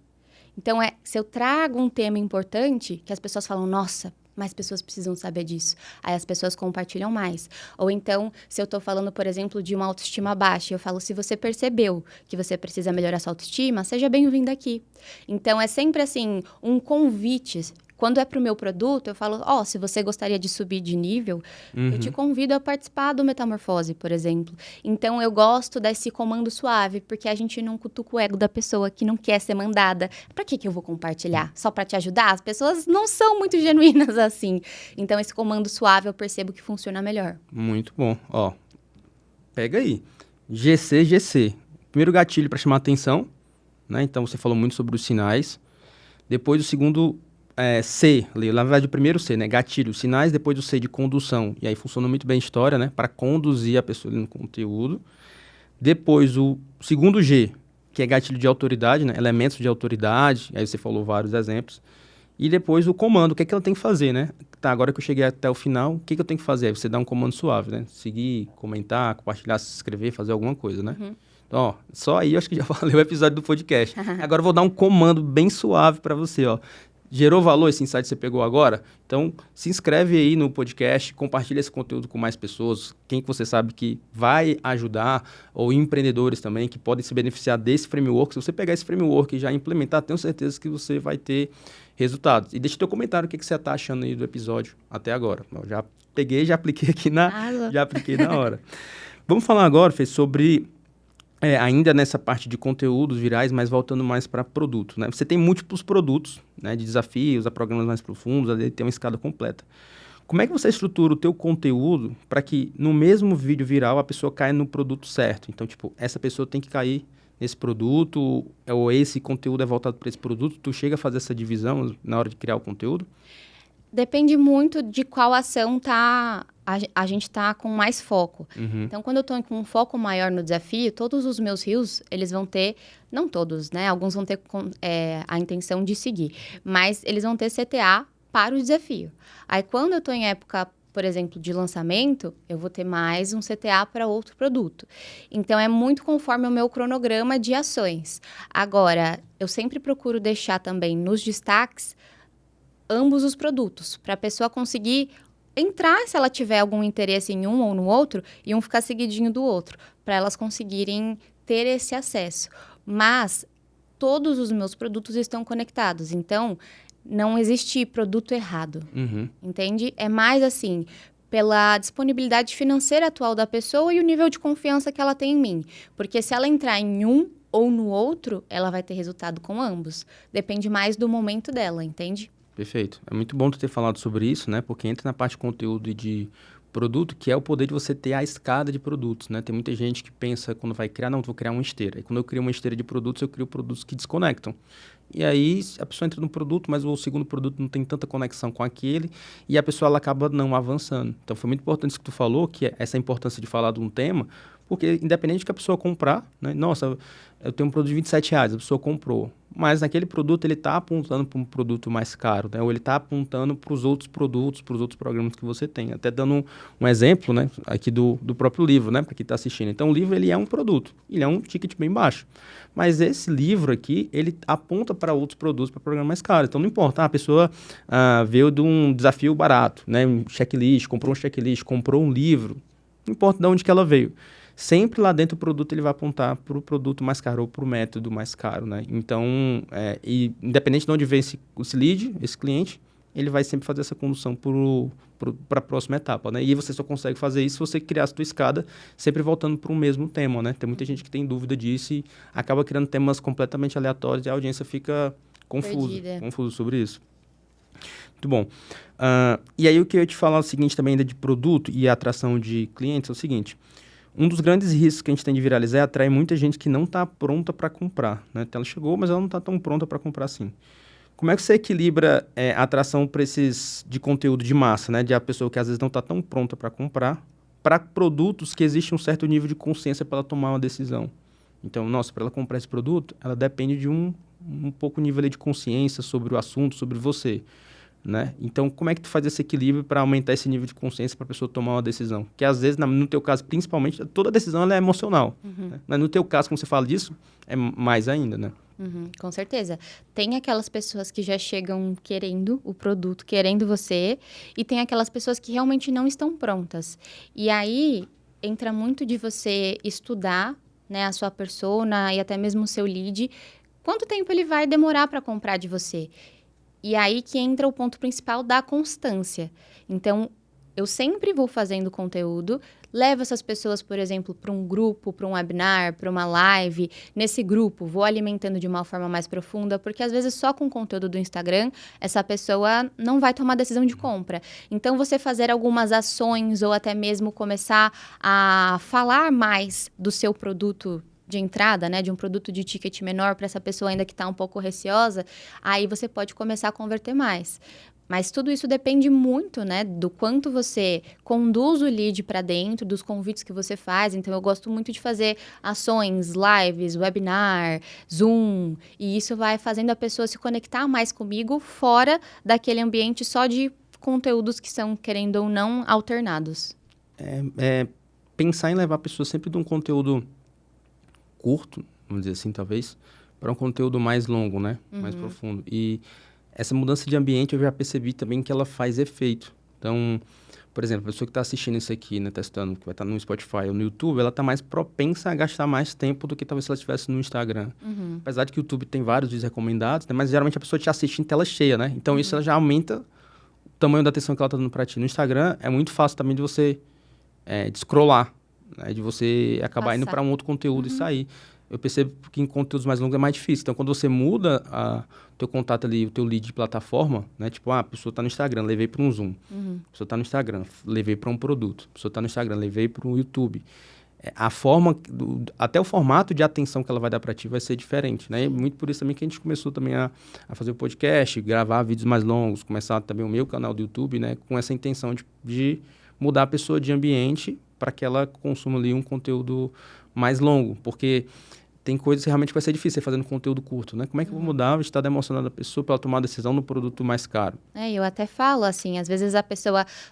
Speaker 1: Então, se eu trago um tema importante, que as pessoas falam, nossa, mais pessoas precisam saber disso. Aí as pessoas compartilham mais. Ou então, se eu estou falando, por exemplo, de uma autoestima baixa, eu falo, se você percebeu que você precisa melhorar sua autoestima, seja bem-vindo aqui. Então, é sempre assim, um convite. Quando é para o meu produto, eu falo, se você gostaria de subir de nível, eu te convido a participar do Metamorfose, por exemplo. Então, eu gosto desse comando suave, porque a gente não cutuca o ego da pessoa que não quer ser mandada. Para que eu vou compartilhar? Só para te ajudar? As pessoas não são muito genuínas assim. Então, esse comando suave eu percebo que funciona melhor.
Speaker 2: Muito bom. Pega aí. GC. Primeiro gatilho para chamar atenção, né? Então, você falou muito sobre os sinais. Depois, o segundo... C, na verdade o primeiro C, né, gatilho, sinais, depois do C de condução, e aí funciona muito bem a história, né, para conduzir a pessoa ali no conteúdo. Depois o segundo G, que é gatilho de autoridade, né, elementos de autoridade, aí você falou vários exemplos. E depois o comando, o que é que ela tem que fazer, né? Tá, agora que eu cheguei até o final, o que eu tenho que fazer? Aí você dá um comando suave, né, seguir, comentar, compartilhar, se inscrever, fazer alguma coisa, né? Então, só aí eu acho que já valeu o episódio do podcast. Agora eu vou dar um comando bem suave para você, Gerou valor esse insight que você pegou agora? Então, se inscreve aí no podcast, compartilha esse conteúdo com mais pessoas, quem que você sabe que vai ajudar, ou empreendedores também que podem se beneficiar desse framework. Se você pegar esse framework e já implementar, tenho certeza que você vai ter resultados. E deixa teu comentário o que você está achando aí do episódio até agora. Eu já peguei, já apliquei aqui na hora. Vamos falar agora, Fê, sobre... ainda nessa parte de conteúdos virais, mas voltando mais para produto, né? Você tem múltiplos produtos, né? De desafios, a programas mais profundos, ali tem uma escada completa. Como é que você estrutura o teu conteúdo para que no mesmo vídeo viral a pessoa caia no produto certo? Então, tipo, essa pessoa tem que cair nesse produto, ou esse conteúdo é voltado para esse produto? Tu chega a fazer essa divisão na hora de criar o conteúdo?
Speaker 1: Depende muito de qual ação a gente está com mais foco. Então, quando eu estou com um foco maior no desafio, todos os meus reels, eles vão ter, não todos, né? Alguns vão ter a intenção de seguir, mas eles vão ter CTA para o desafio. Aí, quando eu estou em época, por exemplo, de lançamento, eu vou ter mais um CTA para outro produto. Então, é muito conforme o meu cronograma de ações. Agora, eu sempre procuro deixar também nos destaques ambos os produtos, para a pessoa conseguir entrar, se ela tiver algum interesse em um ou no outro, e um ficar seguidinho do outro, para elas conseguirem ter esse acesso. Mas todos os meus produtos estão conectados, então não existe produto errado, entende? É mais assim, pela disponibilidade financeira atual da pessoa e o nível de confiança que ela tem em mim. Porque se ela entrar em um ou no outro, ela vai ter resultado com ambos. Depende mais do momento dela, entende?
Speaker 2: Perfeito. É muito bom tu ter falado sobre isso, né? Porque entra na parte de conteúdo e de produto, que é o poder de você ter a escada de produtos, né? Tem muita gente que pensa, quando vai criar, não, vou criar uma esteira. E quando eu crio uma esteira de produtos, eu crio produtos que desconectam. E aí, a pessoa entra no produto, mas o segundo produto não tem tanta conexão com aquele, e a pessoa ela acaba não avançando. Então, foi muito importante isso que tu falou, que é essa importância de falar de um tema, porque independente do que a pessoa comprar, né? Nossa, eu tenho um produto de R$ 27, a pessoa comprou. Mas naquele produto ele está apontando para um produto mais caro, né? Ou ele está apontando para os outros produtos, para os outros programas que você tem. Até dando um exemplo, né? Aqui do próprio livro, né? Para quem está assistindo. Então, o livro ele é um produto, ele é um ticket bem baixo. Mas esse livro aqui, ele aponta para outros produtos, para programas mais caros. Então, não importa, a pessoa veio de um desafio barato, né? Um checklist, comprou um checklist, comprou um livro. Não importa de onde que ela veio. Sempre lá dentro do produto ele vai apontar para o produto mais caro ou para o método mais caro, né? Então, e independente de onde vem esse lead, esse cliente, ele vai sempre fazer essa condução para a próxima etapa, né? E você só consegue fazer isso se você criar a sua escada sempre voltando para o mesmo tema, né? Tem muita gente que tem dúvida disso e acaba criando temas completamente aleatórios e a audiência fica confuso sobre isso. Muito bom. E aí o que eu ia te falar é o seguinte também ainda de produto e atração de clientes é o seguinte... Um dos grandes riscos que a gente tem de viralizar é atrair muita gente que não está pronta para comprar, né? Então, ela chegou, mas ela não está tão pronta para comprar assim. Como é que você equilibra a atração para esses de conteúdo de massa, né? De a pessoa que às vezes não está tão pronta para comprar, para produtos que existe um certo nível de consciência para ela tomar uma decisão. Então, nossa, para ela comprar esse produto, ela depende de um pouco nível ali de consciência sobre o assunto, sobre você. Né? Então, como é que tu faz esse equilíbrio para aumentar esse nível de consciência para a pessoa tomar uma decisão? Que às vezes, no teu caso, principalmente, toda decisão ela é emocional. Né? Mas no teu caso, quando você fala disso, é mais ainda, né?
Speaker 1: Com certeza. Tem aquelas pessoas que já chegam querendo o produto, querendo você, e tem aquelas pessoas que realmente não estão prontas. E aí, entra muito de você estudar, né, a sua persona e até mesmo o seu lead, quanto tempo ele vai demorar para comprar de você. E aí que entra o ponto principal da constância. Então, eu sempre vou fazendo conteúdo, levo essas pessoas, por exemplo, para um grupo, para um webinar, para uma live. Nesse grupo, vou alimentando de uma forma mais profunda, porque às vezes só com o conteúdo do Instagram, essa pessoa não vai tomar decisão de compra. Então, você fazer algumas ações ou até mesmo começar a falar mais do seu produto de entrada, né, de um produto de ticket menor para essa pessoa ainda que está um pouco receosa, aí você pode começar a converter mais. Mas tudo isso depende muito, né, do quanto você conduz o lead para dentro, dos convites que você faz. Então, eu gosto muito de fazer ações, lives, webinar, Zoom, e isso vai fazendo a pessoa se conectar mais comigo fora daquele ambiente só de conteúdos que são, querendo ou não, alternados.
Speaker 2: Pensar em levar a pessoa sempre de um conteúdo curto, vamos dizer assim, talvez, para um conteúdo mais longo, né? Mais profundo. E essa mudança de ambiente eu já percebi também que ela faz efeito. Então, por exemplo, a pessoa que está assistindo isso aqui, né, testando, que vai estar no Spotify ou no YouTube, ela está mais propensa a gastar mais tempo do que talvez se ela estivesse no Instagram. Apesar de que o YouTube tem vários vídeos recomendados, né, mas geralmente a pessoa te assiste em tela cheia, né? Então, isso ela já aumenta o tamanho da atenção que ela está dando para ti. No Instagram, é muito fácil também de você de scrollar, né, de você acabar indo para um outro conteúdo e sair. Eu percebo que em conteúdos mais longos é mais difícil. Então, quando você muda o teu contato ali, o teu lead de plataforma, né? Tipo, a pessoa está no Instagram, levei para um Zoom. A pessoa está no Instagram, levei para um produto. A pessoa está no Instagram, levei para um YouTube. A forma, até o formato de atenção que ela vai dar para ti vai ser diferente, né? E muito por isso também que a gente começou também a fazer o podcast, gravar vídeos mais longos, começar também o meu canal do YouTube, né? Com essa intenção de mudar a pessoa de ambiente para que ela consuma ali um conteúdo mais longo, porque tem coisas que realmente vai ser difícil fazendo conteúdo curto, né? Como é que eu vou mudar o estado emocional da pessoa para ela tomar a decisão no produto mais caro?
Speaker 1: Eu até falo assim, às vezes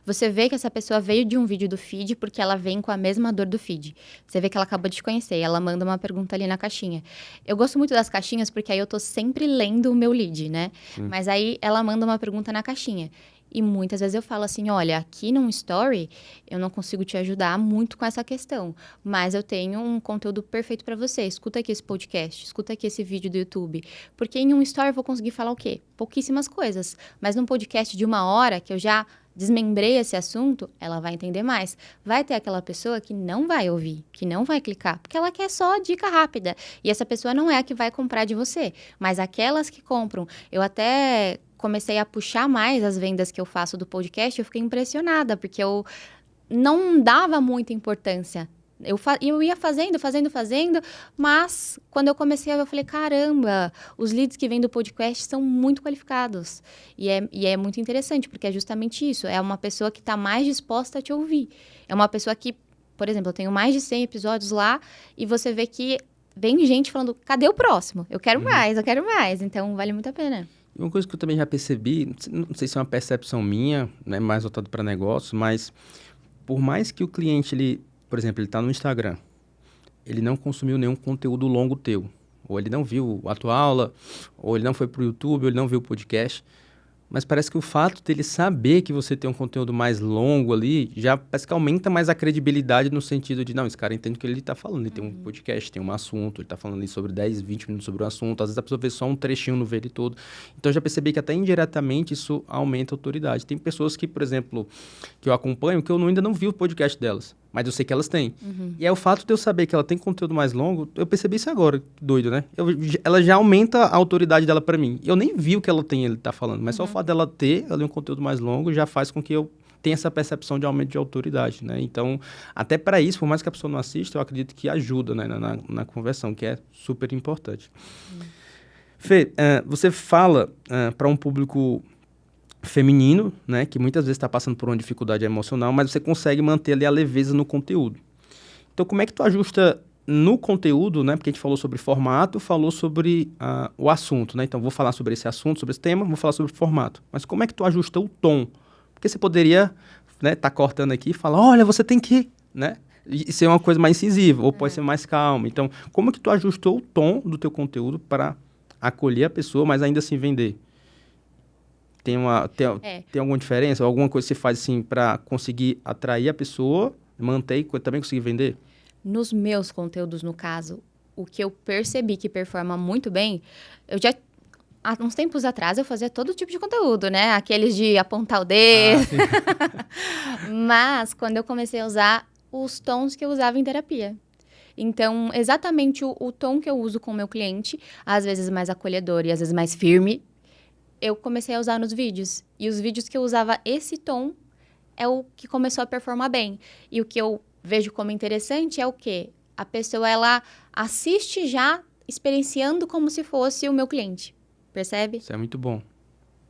Speaker 1: você vê que essa pessoa veio de um vídeo do feed porque ela vem com a mesma dor do feed. Você vê que ela acabou de te conhecer e ela manda uma pergunta ali na caixinha. Eu gosto muito das caixinhas porque aí eu tô sempre lendo o meu lead, né? Mas aí ela manda uma pergunta na caixinha. E muitas vezes eu falo assim, olha, aqui num story eu não consigo te ajudar muito com essa questão, mas eu tenho um conteúdo perfeito para você. Escuta aqui esse podcast, escuta aqui esse vídeo do YouTube. Porque em um story eu vou conseguir falar o quê? Pouquíssimas coisas. Mas num podcast de 1 hora, que eu já desmembrei esse assunto, ela vai entender mais. Vai ter aquela pessoa que não vai ouvir, que não vai clicar, porque ela quer só dica rápida. E essa pessoa não é a que vai comprar de você. Mas aquelas que compram, eu até comecei a puxar mais as vendas que eu faço do podcast, eu fiquei impressionada, porque eu não dava muita importância. Eu ia fazendo, mas quando eu comecei a ver, eu falei, caramba, os leads que vêm do podcast são muito qualificados. E é muito interessante, porque é justamente isso, é uma pessoa que está mais disposta a te ouvir. É uma pessoa que, por exemplo, eu tenho mais de 100 episódios lá, e você vê que vem gente falando, cadê o próximo? Eu quero mais, então vale muito a pena.
Speaker 2: E uma coisa que eu também já percebi, não sei se é uma percepção minha, né, mais voltado para negócios, mas por mais que o cliente, ele, por exemplo, ele está no Instagram, ele não consumiu nenhum conteúdo longo teu, ou ele não viu a tua aula, ou ele não foi para o YouTube, ou ele não viu o podcast, mas parece que o fato dele saber que você tem um conteúdo mais longo ali, já parece que aumenta mais a credibilidade no sentido de, não, esse cara entende o que ele está falando, ele tem um podcast, tem um assunto, ele está falando ali sobre 10, 20 minutos sobre o assunto, às vezes a pessoa vê só um trechinho, não vê ele todo. Então, eu já percebi que até indiretamente isso aumenta a autoridade. Tem pessoas que, por exemplo, que eu acompanho, que eu ainda não vi o podcast delas, mas eu sei que elas têm. E é o fato de eu saber que ela tem conteúdo mais longo, eu percebi isso agora, doido, né? Ela já aumenta a autoridade dela para mim. Eu nem vi o que ela tem, ele tá falando, mas só o fato dela ter ali um conteúdo mais longo já faz com que eu tenha essa percepção de aumento de autoridade, né? Então, até para isso, por mais que a pessoa não assista, eu acredito que ajuda, né, na conversão, que é super importante. Fê, você fala para um público feminino, né, que muitas vezes está passando por uma dificuldade emocional, mas você consegue manter ali a leveza no conteúdo. Então, como é que tu ajusta no conteúdo, né, porque a gente falou sobre formato, falou sobre o assunto, né, então vou falar sobre esse assunto, sobre esse tema, vou falar sobre formato, mas como é que tu ajusta o tom? Porque você poderia, né, tá cortando aqui e falar, olha, você tem que, né, e ser uma coisa mais incisiva, ou pode ser mais calma. Então, como é que tu ajustou o tom do teu conteúdo para acolher a pessoa, mas ainda assim vender? Tem alguma diferença? Alguma coisa que você faz assim para conseguir atrair a pessoa, manter e também conseguir vender?
Speaker 1: Nos meus conteúdos, no caso, o que eu percebi que performa muito bem, há uns tempos atrás eu fazia todo tipo de conteúdo, né? Aqueles de apontar o dedo. Mas quando eu comecei a usar os tons que eu usava em terapia. Então, exatamente o tom que eu uso com o meu cliente, às vezes mais acolhedor e às vezes mais firme, eu comecei a usar nos vídeos. E os vídeos que eu usava esse tom é o que começou a performar bem. E o que eu vejo como interessante é o quê? A pessoa, ela assiste já experienciando como se fosse o meu cliente. Percebe?
Speaker 2: Isso é muito bom.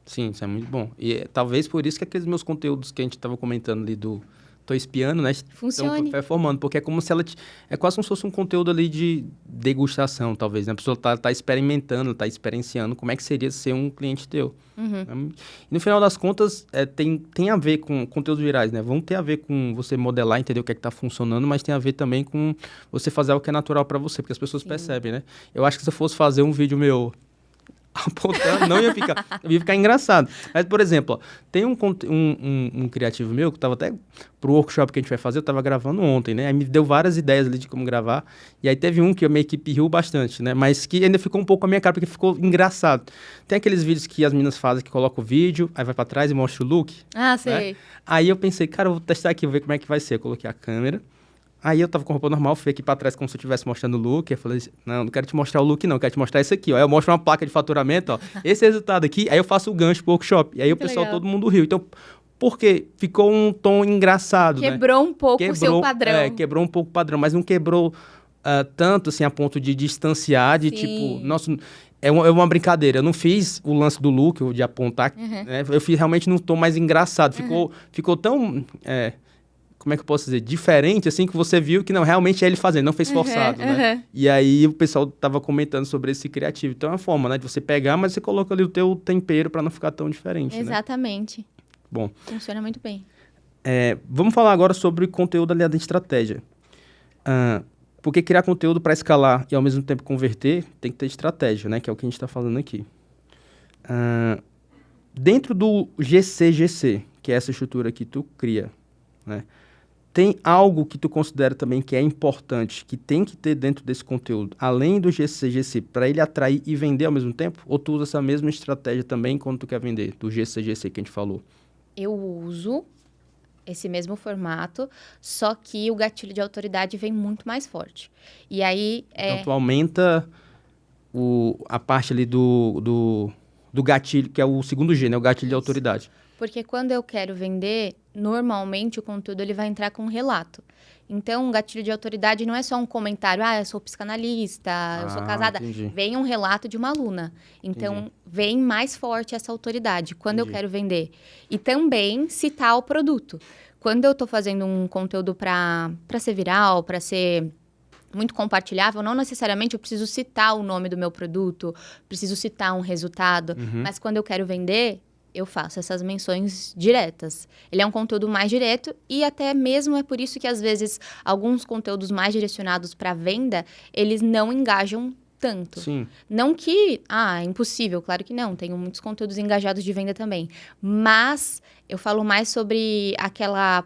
Speaker 2: Sim, isso é muito bom. E talvez por isso que aqueles meus conteúdos que a gente estava comentando ali do Tô Espiando, né?
Speaker 1: Funcione.
Speaker 2: Estão performando, porque é como se ela... É quase como se fosse um conteúdo ali de degustação, talvez, né? A pessoa tá experimentando, tá experienciando como é que seria ser um cliente teu. E no final das contas, tem a ver com conteúdos virais, né? Vão ter a ver com você modelar, entender o que é que tá funcionando, mas tem a ver também com você fazer o que é natural para você, porque as pessoas percebem, né? Eu acho que se eu fosse fazer um vídeo meu apontando, não ia ficar engraçado. Mas, por exemplo, ó, tem um criativo meu que estava até pro workshop que a gente vai fazer, eu estava gravando ontem, né? Aí me deu várias ideias ali de como gravar. E aí teve um que a minha equipe riu bastante, né? Mas que ainda ficou um pouco a minha cara, porque ficou engraçado. Tem aqueles vídeos que as meninas fazem, que colocam o vídeo, aí vai para trás e mostra o look.
Speaker 1: Ah, sei.
Speaker 2: Né? Aí eu pensei, cara, eu vou testar aqui, vou ver como é que vai ser. Eu coloquei a câmera. Aí eu tava com roupa normal, fui aqui pra trás como se eu estivesse mostrando o look. Eu falei assim, não quero te mostrar o look não, quero te mostrar isso aqui, ó. Aí eu mostro uma placa de faturamento, ó. Esse resultado aqui, aí eu faço o gancho pro workshop. E aí o pessoal, todo mundo riu. Então, por quê? Ficou um tom engraçado,
Speaker 1: Quebrou um pouco o seu padrão.
Speaker 2: Quebrou um pouco o padrão, mas não quebrou tanto, assim, a ponto de distanciar, de tipo, nossa... É uma brincadeira. Eu não fiz o lance do look, de apontar, né? Eu fiz realmente num tom mais engraçado. Ficou tão... como é que eu posso dizer, diferente, assim, que você viu que não, realmente é ele fazendo, não fez forçado, né? E aí o pessoal tava comentando sobre esse criativo. Então é uma forma, né, de você pegar, mas você coloca ali o teu tempero para não ficar tão diferente,
Speaker 1: Exatamente.
Speaker 2: né? Bom.
Speaker 1: Funciona muito bem.
Speaker 2: Vamos falar agora sobre conteúdo aliado em estratégia. Porque criar conteúdo para escalar e ao mesmo tempo converter, tem que ter estratégia, né? Que é o que a gente está falando aqui. Dentro do GCGC, que é essa estrutura que tu cria, né? Tem algo que tu considera também que é importante, que tem que ter dentro desse conteúdo, além do GCGC, para ele atrair e vender ao mesmo tempo? Ou tu usa essa mesma estratégia também quando tu quer vender, do GCGC que a gente falou?
Speaker 1: Eu uso esse mesmo formato, só que o gatilho de autoridade vem muito mais forte. E aí...
Speaker 2: Então, tu aumenta a parte ali do gatilho, que é o segundo G, né? O gatilho de autoridade.
Speaker 1: Porque quando eu quero vender, normalmente o conteúdo ele vai entrar com um relato. Então, um gatilho de autoridade não é só um comentário, eu sou psicanalista, eu sou casada.
Speaker 2: Entendi.
Speaker 1: Vem um relato de uma aluna. Então, vem mais forte essa autoridade quando eu quero vender. E também citar o produto. Quando eu estou fazendo um conteúdo para ser viral, para ser muito compartilhável, não necessariamente eu preciso citar o nome do meu produto, preciso citar um resultado. Mas quando eu quero vender, eu faço essas menções diretas. Ele é um conteúdo mais direto e até mesmo é por isso que, às vezes, alguns conteúdos mais direcionados para venda, eles não engajam tanto.
Speaker 2: Sim.
Speaker 1: Não que, é impossível, claro que não. Tenho muitos conteúdos engajados de venda também. Mas eu falo mais sobre aquela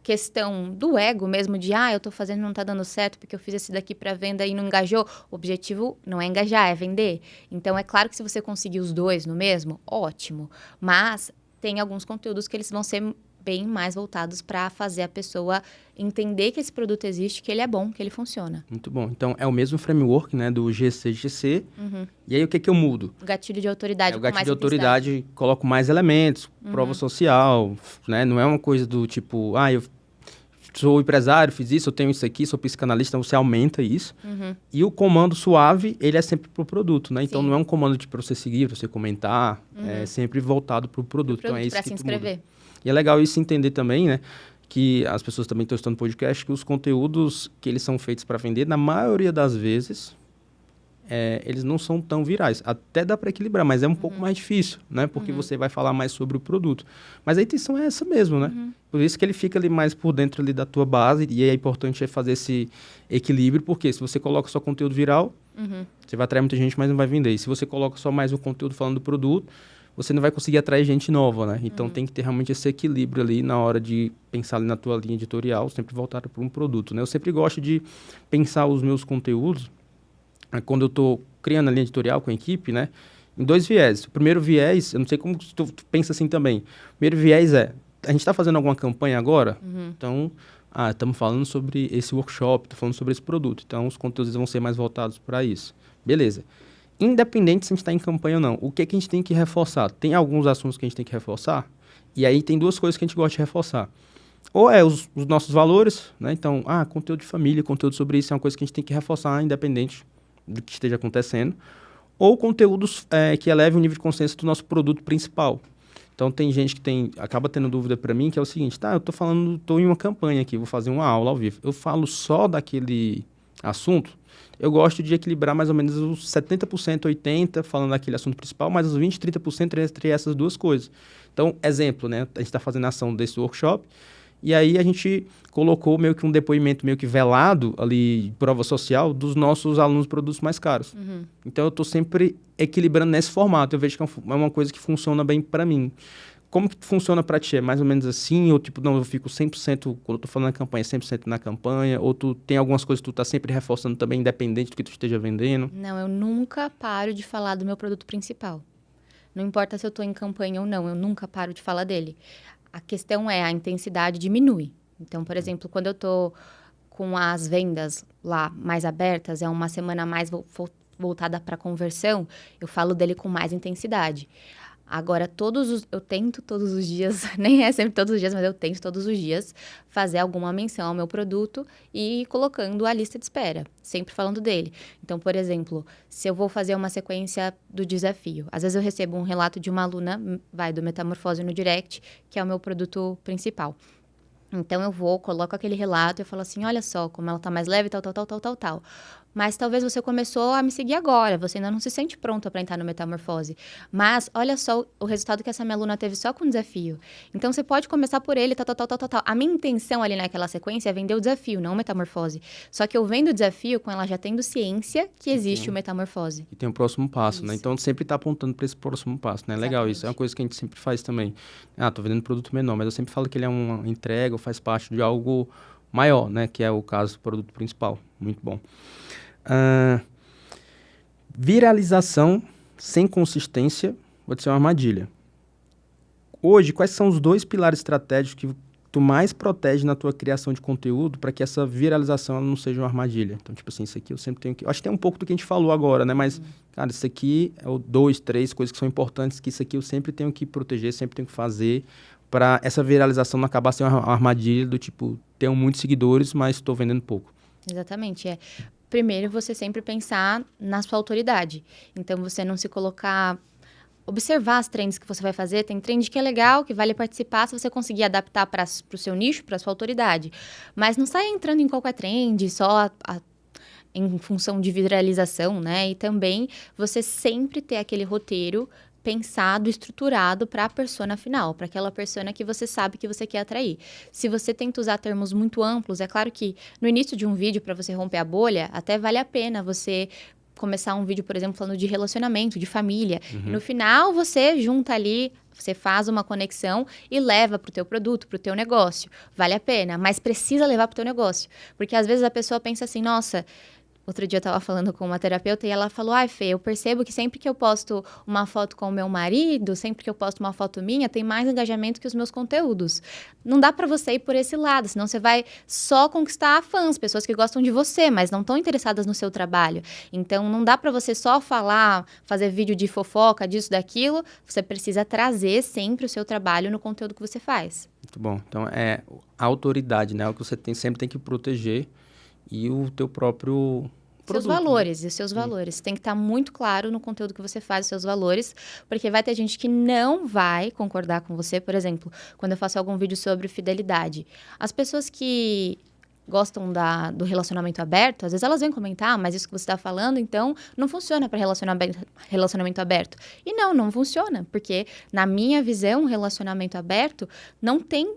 Speaker 1: questão do ego mesmo, de eu tô fazendo, não tá dando certo, porque eu fiz esse daqui para venda e não engajou. O objetivo não é engajar, é vender. Então, é claro que se você conseguir os dois no mesmo, ótimo. Mas tem alguns conteúdos que eles vão ser bem mais voltados para fazer a pessoa entender que esse produto existe, que ele é bom, que ele funciona.
Speaker 2: Muito bom. Então, é o mesmo framework, né, do GCGC. E aí, o que eu mudo?
Speaker 1: O gatilho de autoridade.
Speaker 2: O gatilho de autoridade, coloco mais elementos, prova social, né? Não é uma coisa do tipo, eu sou empresário, fiz isso, eu tenho isso aqui, sou psicanalista, então você aumenta isso. E o comando suave, ele é sempre pro produto, né? Então, não é um comando para você seguir, para você comentar, é sempre voltado pro produto. Então, é isso
Speaker 1: para
Speaker 2: que
Speaker 1: se
Speaker 2: tu
Speaker 1: inscrever.
Speaker 2: muda. E é legal isso entender também, né? Que as pessoas também estão estudando podcast, que os conteúdos que eles são feitos para vender, na maioria das vezes, eles não são tão virais. Até dá para equilibrar, mas é um pouco mais difícil, né? Porque você vai falar mais sobre o produto. Mas a intenção é essa mesmo, né? Por isso que ele fica ali mais por dentro ali da tua base, e é importante fazer esse equilíbrio, porque se você coloca só conteúdo viral, você vai atrair muita gente, mas não vai vender. E se você coloca só mais o conteúdo falando do produto, você não vai conseguir atrair gente nova, né? Então, tem que ter realmente esse equilíbrio ali na hora de pensar ali na tua linha editorial, sempre voltada para um produto, né? Eu sempre gosto de pensar os meus conteúdos, quando eu estou criando a linha editorial com a equipe, né? Em dois viés. O primeiro viés, eu não sei como tu pensa assim também. O primeiro viés a gente está fazendo alguma campanha agora? Então, estamos falando sobre esse workshop, estou falando sobre esse produto. Então, os conteúdos vão ser mais voltados para isso. Beleza. Independente se a gente está em campanha ou não, o que a gente tem que reforçar? Tem alguns assuntos que a gente tem que reforçar? E aí tem duas coisas que a gente gosta de reforçar. Ou os nossos valores, né? Então, conteúdo de família, conteúdo sobre isso é uma coisa que a gente tem que reforçar, independente do que esteja acontecendo. Ou conteúdos que elevem o nível de consciência do nosso produto principal. Então, tem gente que acaba tendo dúvida para mim, que é o seguinte, eu estou em uma campanha aqui, vou fazer uma aula ao vivo. Eu falo só daquele assunto. Eu gosto de equilibrar mais ou menos os 70%, 80%, falando daquele assunto principal, mas os 20%, 30% entre essas duas coisas. Então, exemplo, né? A gente está fazendo a ação desse workshop, e aí a gente colocou meio que um depoimento meio que velado ali, prova social, dos nossos alunos de produtos mais caros. Então, eu estou sempre equilibrando nesse formato. Eu vejo que é uma coisa que funciona bem para mim. Como que funciona para ti? É mais ou menos assim? Ou tipo, não, eu fico 100%, quando eu tô falando na campanha, 100% na campanha? Ou tu tem algumas coisas que tu tá sempre reforçando também, independente do que tu esteja vendendo?
Speaker 1: Não, eu nunca paro de falar do meu produto principal. Não importa se eu tô em campanha ou não, eu nunca paro de falar dele. A questão a intensidade diminui. Então, por exemplo, quando eu tô com as vendas lá mais abertas, é uma semana mais voltada para conversão, eu falo dele com mais intensidade. Agora, eu tento todos os dias, nem é sempre todos os dias, mas eu tento todos os dias fazer alguma menção ao meu produto e ir colocando a lista de espera, sempre falando dele. Então, por exemplo, se eu vou fazer uma sequência do desafio, às vezes eu recebo um relato de uma aluna, do Metamorfose no direct, que é o meu produto principal. Então, eu coloco aquele relato e eu falo assim, olha só, como ela tá mais leve, tal, tal, tal, tal, tal, tal. Mas talvez você começou a me seguir agora, você ainda não se sente pronta para entrar no Metamorfose. Mas olha só o resultado que essa minha aluna teve só com o desafio. Então, você pode começar por ele, tal, tal, tal, tal, tal, tal. A minha intenção ali naquela sequência é vender o desafio, não o Metamorfose. Só que eu vendo o desafio com ela já tendo ciência que existe o Metamorfose.
Speaker 2: E tem o próximo passo, né?
Speaker 1: Isso.
Speaker 2: Então, sempre tá apontando para esse próximo passo, né? Legal isso. É uma coisa que a gente sempre faz também. Ah, tô vendendo produto menor, mas eu sempre falo que ele é uma entrega ou faz parte de algo maior, né? Que é o caso do produto principal. Muito bom. Viralização sem consistência pode ser uma armadilha. Hoje, quais são os 2 pilares estratégicos que tu mais protege na tua criação de conteúdo para que essa viralização não seja uma armadilha? Então, tipo assim, isso aqui eu sempre tenho que... Eu acho que tem um pouco do que a gente falou agora, né? Mas, cara, isso aqui é o 2, 3 coisas que são importantes, que isso aqui eu sempre tenho que proteger, sempre tenho que fazer para essa viralização não acabar sendo uma armadilha do tipo, tenho muitos seguidores, mas estou vendendo pouco.
Speaker 1: Exatamente, Primeiro, você sempre pensar na sua autoridade. Então, você não se colocar... Observar as trends que você vai fazer. Tem trend que é legal, que vale participar, se você conseguir adaptar para o seu nicho, para a sua autoridade. Mas não saia entrando em qualquer trend, só em função de viralização, né? E também você sempre ter aquele roteiro pensado, estruturado para a persona final, para aquela persona que você sabe que você quer atrair. Se você tenta usar termos muito amplos, é claro que no início de um vídeo, para você romper a bolha, até vale a pena você começar um vídeo, por exemplo, falando de relacionamento, de família. E no final, você junta ali, você faz uma conexão e leva para o teu produto, para o teu negócio. Vale a pena, mas precisa levar para o teu negócio. Porque às vezes a pessoa pensa assim, nossa... Outro dia eu estava falando com uma terapeuta e ela falou, ai, Fê, eu percebo que sempre que eu posto uma foto com o meu marido, sempre que eu posto uma foto minha, tem mais engajamento que os meus conteúdos. Não dá para você ir por esse lado, senão você vai só conquistar fãs, pessoas que gostam de você, mas não estão interessadas no seu trabalho. Então, não dá para você só falar, fazer vídeo de fofoca, disso, daquilo. Você precisa trazer sempre o seu trabalho no conteúdo que você faz.
Speaker 2: Muito bom. Então, é a autoridade, né? O que você sempre tem que proteger e o teu próprio...
Speaker 1: Seus valores, e os seus valores. Tem que estar muito claro no conteúdo que você faz, os seus valores, porque vai ter gente que não vai concordar com você. Por exemplo, quando eu faço algum vídeo sobre fidelidade. As pessoas que gostam do relacionamento aberto, às vezes elas vêm comentar, mas isso que você está falando, então, não funciona para relacionamento aberto. E não funciona, porque na minha visão, um relacionamento aberto não tem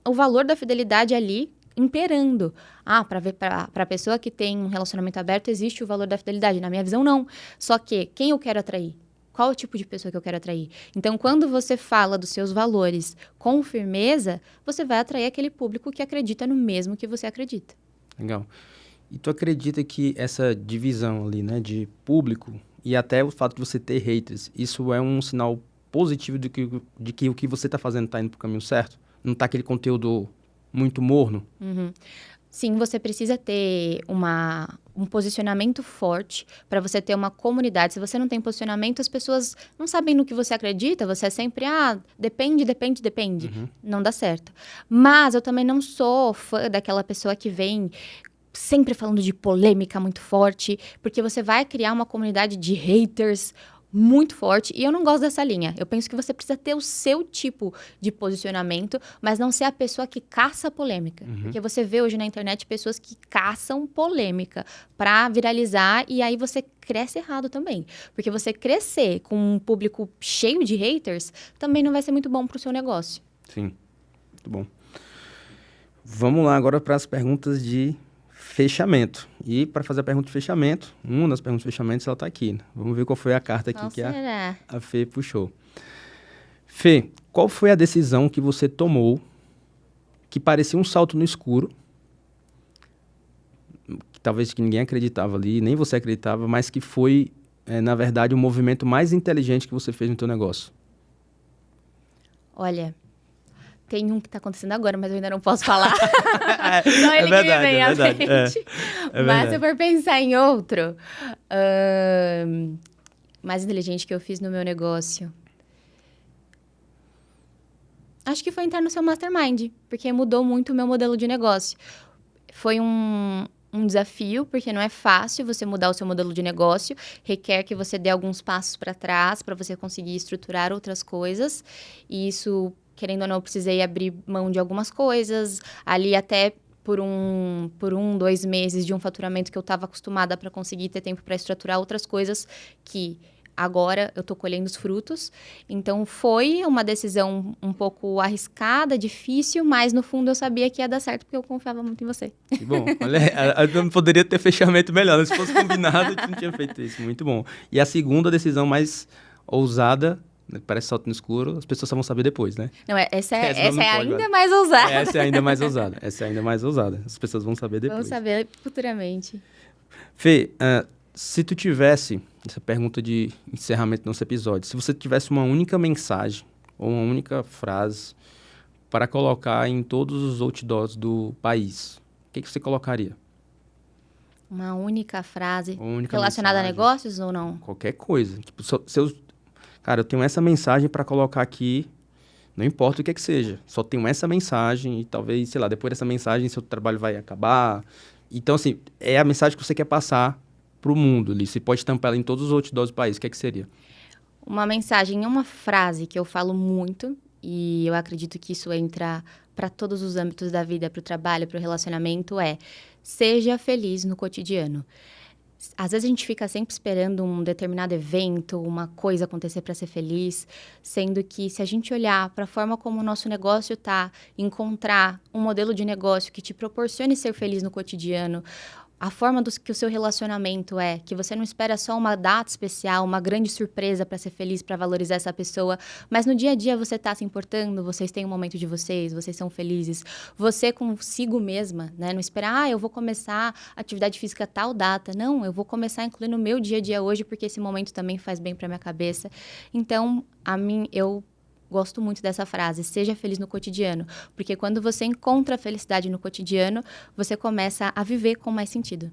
Speaker 1: o valor da fidelidade ali imperando. Para a pessoa que tem um relacionamento aberto, existe o valor da fidelidade. Na minha visão, não. Só que, quem eu quero atrair? Qual o tipo de pessoa que eu quero atrair? Então, quando você fala dos seus valores com firmeza, você vai atrair aquele público que acredita no mesmo que você acredita.
Speaker 2: Legal. E tu acredita que essa divisão ali, né, de público e até o fato de você ter haters, isso é um sinal positivo de que o que você está fazendo está indo para o caminho certo? Não está aquele conteúdo muito morno?
Speaker 1: Sim, você precisa ter um posicionamento forte para você ter uma comunidade. Se você não tem posicionamento, as pessoas não sabem no que você acredita. Você é sempre, depende. Não dá certo. Mas eu também não sou fã daquela pessoa que vem sempre falando de polêmica muito forte, porque você vai criar uma comunidade de haters muito forte, e eu não gosto dessa linha. Eu penso que você precisa ter o seu tipo de posicionamento, mas não ser a pessoa que caça polêmica. Porque você vê hoje na internet pessoas que caçam polêmica para viralizar, e aí você cresce errado também. Porque você crescer com um público cheio de haters também não vai ser muito bom para o seu negócio.
Speaker 2: Sim, muito bom. Vamos lá agora para as perguntas de fechamento. E para fazer a pergunta de fechamento, uma das perguntas de fechamento, ela está aqui. Vamos ver qual foi a carta aqui que a Fê puxou. Fê, qual foi a decisão que você tomou que parecia um salto no escuro, que talvez que ninguém acreditava ali, nem você acreditava, mas que foi, na verdade, o movimento mais inteligente que você fez no teu negócio?
Speaker 1: Olha... Tem um que está acontecendo agora, mas eu ainda não posso falar. Só ele que me vem à frente. Mas se eu for pensar em outro, mais inteligente que eu fiz no meu negócio, acho que foi entrar no seu mastermind, porque mudou muito o meu modelo de negócio. Foi um desafio, porque não é fácil você mudar o seu modelo de negócio, requer que você dê alguns passos para trás para você conseguir estruturar outras coisas, e isso querendo ou não, eu precisei abrir mão de algumas coisas, ali até por 2 meses de um faturamento que eu estava acostumada para conseguir ter tempo para estruturar outras coisas que agora eu estou colhendo os frutos. Então, foi uma decisão um pouco arriscada, difícil, mas no fundo eu sabia que ia dar certo, porque eu confiava muito em você.
Speaker 2: Que bom. Olha, eu não poderia ter fechamento melhor, né? Se fosse combinado, a gente não tinha feito isso. Muito bom. E a segunda decisão mais ousada, né? Parece salto no escuro, as pessoas só vão saber depois, né?
Speaker 1: Não, essa é ainda
Speaker 2: agora.
Speaker 1: mais ousada.
Speaker 2: Essa é ainda mais ousada. Essa é ainda mais ousada. As pessoas vão saber depois.
Speaker 1: Vamos saber futuramente.
Speaker 2: Fê, se tu tivesse, essa pergunta de encerramento do nosso episódio, se você tivesse uma única mensagem ou uma única frase para colocar em todos os outdoors do país, o que você colocaria?
Speaker 1: Uma única frase
Speaker 2: Única
Speaker 1: relacionada
Speaker 2: mensagem,
Speaker 1: a negócios ou não?
Speaker 2: qualquer coisa. Tipo, cara, eu tenho essa mensagem para colocar aqui, não importa o que é que seja, só tenho essa mensagem e talvez, sei lá, depois dessa mensagem seu trabalho vai acabar. Então, assim, é a mensagem que você quer passar para o mundo ali. Você pode estampar ela em todos os outdoors do país. O que é que seria?
Speaker 1: Uma mensagem, uma frase que eu falo muito, e eu acredito que isso entra para todos os âmbitos da vida, para o trabalho, para o relacionamento, é: seja feliz no cotidiano. Às vezes a gente fica sempre esperando um determinado evento, uma coisa acontecer para ser feliz, sendo que se a gente olhar para a forma como o nosso negócio está, encontrar um modelo de negócio que te proporcione ser feliz no cotidiano, a forma que o seu relacionamento é, que você não espera só uma data especial, uma grande surpresa para ser feliz, para valorizar essa pessoa, mas no dia a dia você está se importando, vocês têm um momento de vocês são felizes, você consigo mesma, né? Não esperar, eu vou começar atividade física tal data. Não, eu vou começar a incluir no meu dia a dia hoje, porque esse momento também faz bem para minha cabeça. Então, eu gosto muito dessa frase, seja feliz no cotidiano, porque quando você encontra a felicidade no cotidiano, você começa a viver com mais sentido.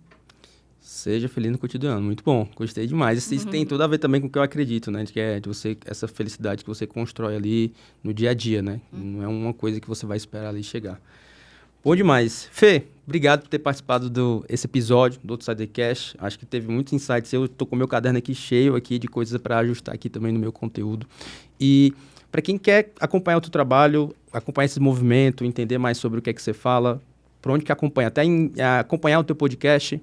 Speaker 2: Seja feliz no cotidiano, muito bom, gostei demais. Isso tem tudo a ver também com o que eu acredito, né? De você, essa felicidade que você constrói ali no dia a dia, né? Não é uma coisa que você vai esperar ali chegar. Bom demais. Fê, obrigado por ter participado desse episódio do Outsidercast. Acho que teve muitos insights. Eu tô com o meu caderno aqui cheio aqui de coisas para ajustar aqui também no meu conteúdo. E para quem quer acompanhar o teu trabalho, acompanhar esse movimento, entender mais sobre o que é que você fala, por onde que acompanha? Até acompanhar o teu podcast.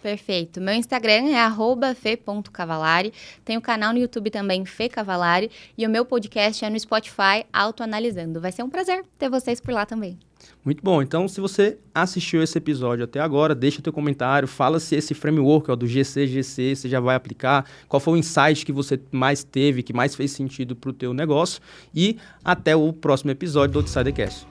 Speaker 1: Perfeito. Meu Instagram é @fe.cavalari. Tem o canal no YouTube também, Fê Cavalari. E o meu podcast é no Spotify, Autoanalisando. Vai ser um prazer ter vocês por lá também.
Speaker 2: Muito bom. Então, se você assistiu esse episódio até agora, deixa o teu comentário, fala se esse framework do GCGC você já vai aplicar, qual foi o insight que você mais teve, que mais fez sentido para o teu negócio. E até o próximo episódio do Outsidercast.